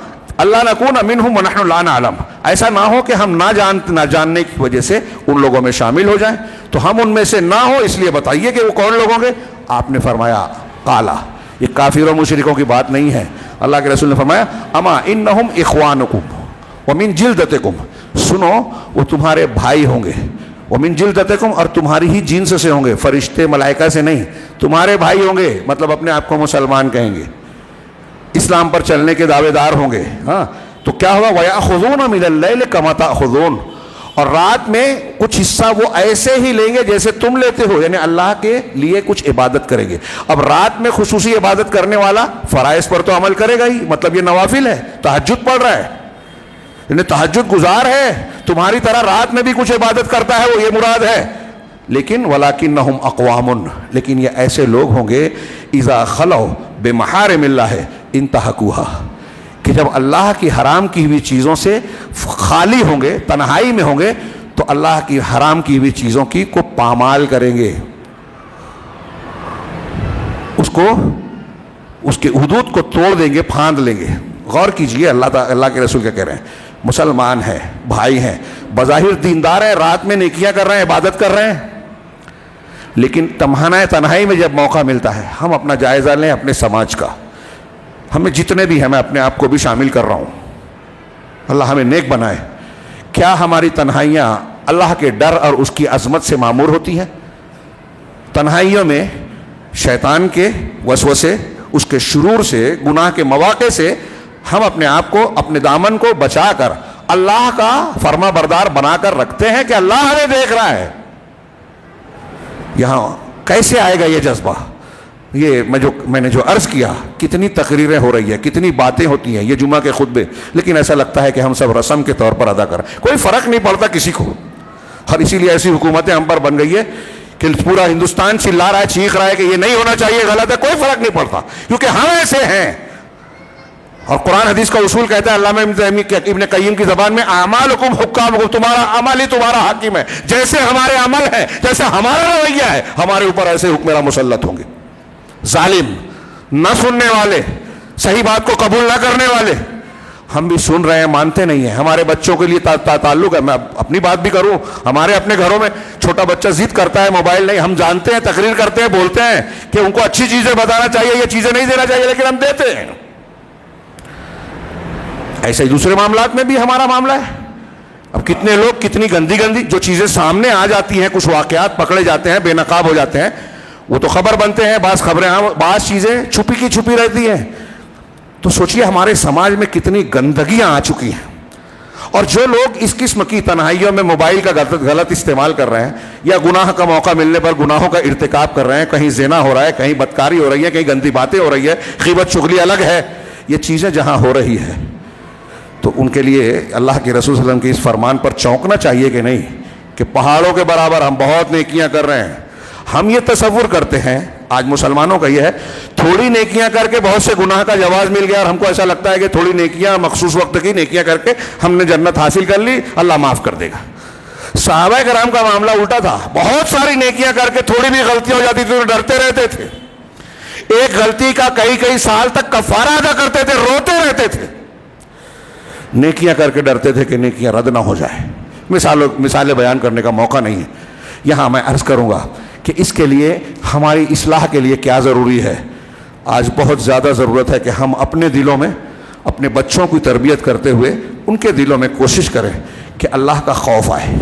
اللہ نکون منہم ونحن لا نعلم، ایسا نہ ہو کہ ہم نہ جاننے کی وجہ سے ان لوگوں میں شامل ہو جائیں، تو ہم ان میں سے نہ ہو، اس لیے بتائیے کہ وہ کون لوگ ہوں گے. آپ نے فرمایا قالا، یہ کافر و مشرکوں کی بات نہیں ہے. اللہ کے رسول نے فرمایا اما انہم اخوانکم ومن جلدتکم، سنو وہ تمہارے بھائی ہوں گے، ومن جلدتکم، اور تمہاری ہی جنس سے ہوں گے، فرشتے ملائکہ سے نہیں، تمہارے بھائی ہوں گے، مطلب اپنے آپ کو مسلمان کہیں گے، اسلام پر چلنے کے دعوے دار ہوں گے. ہاں تو کیا ہوا وَيَأْخُذُونَ مِنَ اللَّيْلِ كَمَا تَأْخُذُونَ، اور رات میں کچھ حصہ وہ ایسے ہی لیں گے جیسے تم لیتے ہو، یعنی اللہ کے لیے کچھ عبادت کریں گے. اب رات میں خصوصی عبادت کرنے والا فرائض پر تو عمل کرے گا ہی، مطلب یہ نوافل ہے، تہجد پڑھ رہا ہے، یعنی تہجد گزار ہے، تمہاری طرح رات میں بھی کچھ عبادت کرتا ہے، وہ یہ مراد ہے. لیکن وَلَكِنَّهُمْ أَقْوَامٌ، لیکن یہ ایسے لوگ ہوں گے اِذَا خَلَوْا بِمَحَارِمِ اللَّهِ انتہکوها، کہ جب اللہ کی حرام کی ہوئی چیزوں سے خالی ہوں گے، تنہائی میں ہوں گے، تو اللہ کی حرام کی ہوئی چیزوں کی کو پامال کریں گے، اس کے حدود کو توڑ دیں گے، پھاند لیں گے. غور کیجئے اللہ کے رسول کیا کہہ رہے ہیں. مسلمان ہیں، بھائی ہیں، بظاہر دیندار ہیں، رات میں نیکیاں کر رہے ہیں، عبادت کر رہے ہیں، لیکن تنہائی میں جب موقع ملتا ہے ہم اپنا جائزہ لیں اپنے سماج کا. ہمیں جتنے بھی ہیں، میں اپنے آپ کو بھی شامل کر رہا ہوں، اللہ ہمیں نیک بنائے. کیا ہماری تنہائیاں اللہ کے ڈر اور اس کی عظمت سے معمور ہوتی ہیں؟ تنہائیوں میں شیطان کے وسوسے، اس کے شرور سے، گناہ کے مواقع سے ہم اپنے آپ کو، اپنے دامن کو بچا کر اللہ کا فرما بردار بنا کر رکھتے ہیں کہ اللہ ہمیں دیکھ رہا ہے. یہاں کیسے آئے گا یہ جذبہ؟ یہ میں نے جو عرض کیا، کتنی تقریریں ہو رہی ہیں، کتنی باتیں ہوتی ہیں، یہ جمعہ کے خطبے، لیکن ایسا لگتا ہے کہ ہم سب رسم کے طور پر ادا کریں، کوئی فرق نہیں پڑتا کسی کو. اور اسی لیے ایسی حکومتیں ہم پر بن گئی ہے کہ پورا ہندوستان چلا رہا ہے، چیخ رہا ہے کہ یہ نہیں ہونا چاہیے، غلط ہے. کوئی فرق نہیں پڑتا کیونکہ ہم ایسے ہیں. اور قرآن حدیث کا اصول کہتا ہے، علامہ ابن قیم کی زبان میں اعمالکم حکامکم، تمہارا عمل ہی تمہارا حاکم ہے. جیسے ہمارے عمل ہے، جیسے ہمارا رویہ ہے، ہمارے اوپر ایسے حکمراں مسلط ہوں گے. ظالم، نہ سننے والے، صحیح بات کو قبول نہ کرنے والے. ہم بھی سن رہے ہیں، مانتے نہیں ہیں. ہمارے بچوں کے لیے تعلق ہے، میں اپنی بات بھی کروں، ہمارے اپنے گھروں میں چھوٹا بچہ ضد کرتا ہے موبائل نہیں، ہم جانتے ہیں، تقریر کرتے ہیں، بولتے ہیں کہ ان کو اچھی چیزیں بتانا چاہیے، یہ چیزیں نہیں دینا چاہیے، لیکن ہم دیتے ہیں. ایسے ہی دوسرے معاملات میں بھی ہمارا معاملہ ہے. اب کتنے لوگ کتنی گندی جو چیزیں سامنے آ جاتی ہیں، کچھ واقعات پکڑے جاتے ہیں، بے نقاب ہو جاتے ہیں، وہ تو خبر بنتے ہیں، بعض چیزیں چھپی کی چھپی رہتی ہیں. تو سوچئے ہمارے سماج میں کتنی گندگیاں آ چکی ہیں. اور جو لوگ اس قسم کی تنہائیوں میں موبائل کا غلط استعمال کر رہے ہیں، یا گناہ کا موقع ملنے پر گناہوں کا ارتکاب کر رہے ہیں، کہیں زنا ہو رہا ہے، کہیں بدکاری ہو رہی ہے، کہیں گندی باتیں ہو رہی ہے، غیبت چغلی الگ ہے، یہ چیزیں جہاں ہو رہی ہے، تو ان کے لیے اللہ کے رسول صلی اللہ علیہ وسلم کے اس فرمان پر چونکنا چاہیے کہ نہیں، کہ پہاڑوں کے برابر ہم بہت نیکیاں کر رہے ہیں. ہم یہ تصور کرتے ہیں، آج مسلمانوں کا یہ ہے، تھوڑی نیکیاں کر کے بہت سے گناہ کا جواز مل گیا، اور ہم کو ایسا لگتا ہے کہ تھوڑی نیکیاں، مخصوص وقت کی نیکیاں کر کے ہم نے جنت حاصل کر لی، اللہ معاف کر دے گا. صحابہ کرام کا معاملہ الٹا تھا. بہت ساری نیکیاں کر کے تھوڑی بھی غلطیاں ہو جاتی تھی تو ڈرتے رہتے تھے، ایک غلطی کا کئی سال تک کفارہ ادا کرتے تھے، روتے رہتے تھے. نیکیاں کر کے ڈرتے تھے کہ نیکیاں رد نہ ہو جائے. مثالیں بیان کرنے کا موقع نہیں ہے یہاں. میں عرض کروں گا کہ اس کے لیے ہماری اصلاح کے لیے کیا ضروری ہے. آج بہت زیادہ ضرورت ہے کہ ہم اپنے دلوں میں اپنے بچوں کی تربیت کرتے ہوئے ان کے دلوں میں کوشش کریں کہ اللہ کا خوف آئے.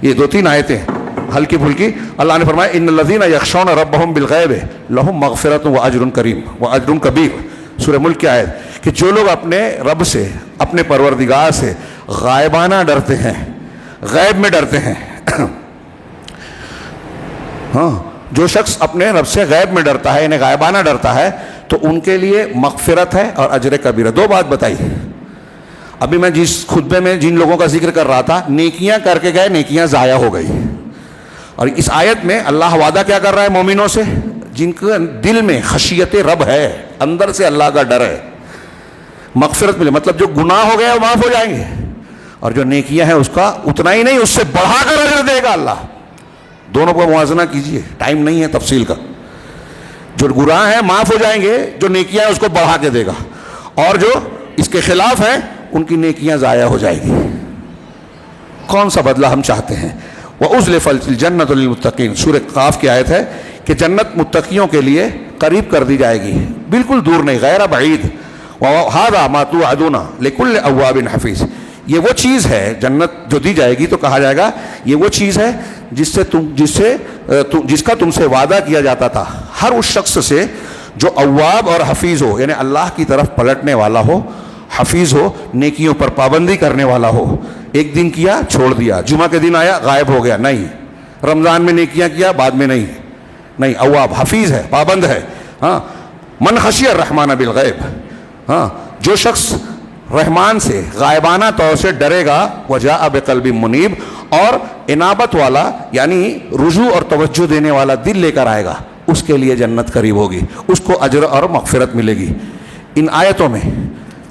یہ 2-3 آیتیں ہلکی پھلکی. اللہ نے فرمایا ان الذین یخشون ربهم بالغیب لهم مغفرۃ واجر کریم واجر کبیر. سورہ ملک کی آیت کہ جو لوگ اپنے رب سے، اپنے پروردگار سے غائبانہ ڈرتے ہیں، غیب میں ڈرتے ہیں، ہاں جو شخص اپنے رب سے غیب میں ڈرتا ہے یعنی غائبانہ ڈرتا ہے تو ان کے لیے مغفرت ہے اور اجر کبیرہ. دو بات بتائی. ابھی میں جس خطبے میں جن لوگوں کا ذکر کر رہا تھا نیکیاں کر کے گئے, نیکیاں ضائع ہو گئی. اور اس آیت میں اللہ وعدہ کیا کر رہا ہے مومنوں سے, جن کے دل میں خشیت رب ہے, اندر سے اللہ کا ڈر ہے, مغفرت ملے. مطلب جو گناہ ہو گیا وہ معاف ہو جائیں گے, اور جو نیکیاں ہیں اس کا اتنا ہی نہیں, اس سے بڑھا کر اجر دے گا اللہ. دونوں کو موازنہ کیجئے, ٹائم نہیں ہے تفصیل کا. جو گناہ ہیں معاف ہو جائیں گے, جو نیکیاں ہیں اس کو بڑھا کے دے گا, اور جو اس کے خلاف ہیں ان کی نیکیاں ضائع ہو جائے گی. کون سا بدلہ ہم چاہتے ہیں؟ وَأُزْلِفَتِ الْجَنَّةُ لِلْمُتَّقِينَ سورہ قاف کی آیت ہے کہ جنت متقیوں کے لیے قریب کر دی جائے گی, بالکل دور نہیں, غیر بعید. وَهَذَا مَا تُوعَدُونَ لِكُلِّ أَوَّابٍ حَفِيظٍ یہ وہ چیز ہے جنت جو دی جائے گی تو کہا جائے گا یہ وہ چیز ہے جس کا تم سے وعدہ کیا جاتا تھا ہر اس شخص سے جو اواب اور حفیظ ہو, یعنی اللہ کی طرف پلٹنے والا ہو, حفیظ ہو, نیکیوں پر پابندی کرنے والا ہو. ایک دن کیا چھوڑ دیا, جمعہ کے دن آیا غائب ہو گیا, نہیں. رمضان میں نیکیاں کیا بعد میں نہیں, اواب حفیظ ہے, پابند ہے. ہاں من خشی الرحمن بالغیب, ہاں جو شخص رحمان سے غائبانہ طور سے ڈرے گا, وجاء بقلب منیب اور انابت والا یعنی رجوع اور توجہ دینے والا دل لے کر آئے گا, اس کے لیے جنت قریب ہوگی, اس کو اجر اور مغفرت ملے گی. ان آیتوں میں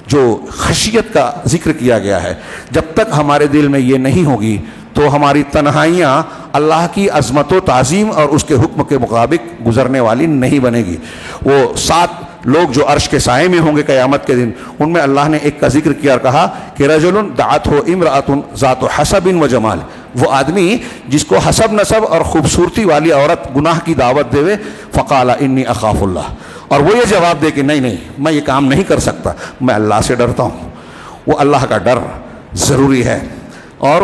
جو خشیت کا ذکر کیا گیا ہے, جب تک ہمارے دل میں یہ نہیں ہوگی تو ہماری تنہائیاں اللہ کی عظمت و تعظیم اور اس کے حکم کے مطابق گزرنے والی نہیں بنے گی. وہ 7 لوگ جو عرش کے سائے میں ہوں گے قیامت کے دن, ان میں اللہ نے ایک کا ذکر کیا اور کہا کہ رجل دعته امرأة ذات حسب و جمال, وہ آدمی جس کو حسب نسب اور خوبصورتی والی عورت گناہ کی دعوت دے, فقال انی اخاف اللہ, اور وہ یہ جواب دے کہ نہیں میں یہ کام نہیں کر سکتا, میں اللہ سے ڈرتا ہوں. وہ اللہ کا ڈر ضروری ہے اور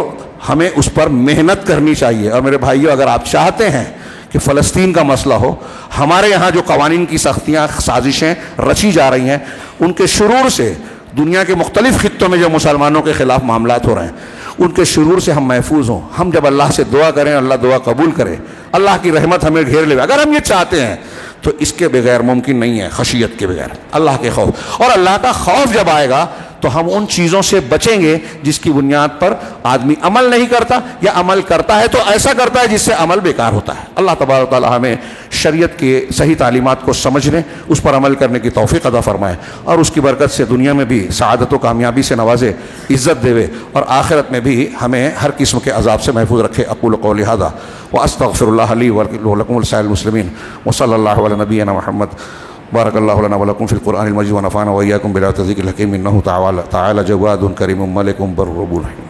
ہمیں اس پر محنت کرنی چاہیے. اور میرے بھائیو, اگر آپ چاہتے ہیں کہ فلسطین کا مسئلہ ہو, ہمارے یہاں جو قوانین کی سختیاں سازشیں رچی جا رہی ہیں ان کے شرور سے دنیا کے مختلف خطوں میں جو مسلمانوں کے خلاف معاملات ہو رہے ہیں ان کے شرور سے ہم محفوظ ہوں. ہم جب اللہ سے دعا کریں, اللہ دعا قبول کرے, اللہ کی رحمت ہمیں گھیر لے. اگر ہم یہ چاہتے ہیں تو اس کے بغیر ممکن نہیں ہے, خشیت کے بغیر, اللہ کے خوف. اور اللہ کا خوف جب آئے گا تو ہم ان چیزوں سے بچیں گے جس کی بنیاد پر آدمی عمل نہیں کرتا, یا عمل کرتا ہے تو ایسا کرتا ہے جس سے عمل بیکار ہوتا ہے. اللہ تبارک و تعالی ہمیں شریعت کے صحیح تعلیمات کو سمجھنے, اس پر عمل کرنے کی توفیق عطا فرمائے, اور اس کی برکت سے دنیا میں بھی سعادت و کامیابی سے نوازے, عزت دے, اور آخرت میں بھی ہمیں ہر قسم کے عذاب سے محفوظ رکھے. اقول قولی ھذا واستغفر اللہ لی ولکم ولسائر المسلمین وصلی اللہ علی نبینا محمد. بارک اللہ لنا ولکم فی القرآن المجید ونفعنا وإیاکم بالآیات الذکر الحکیم انہ تعالی جواد کریم ملک بر رب رحیم.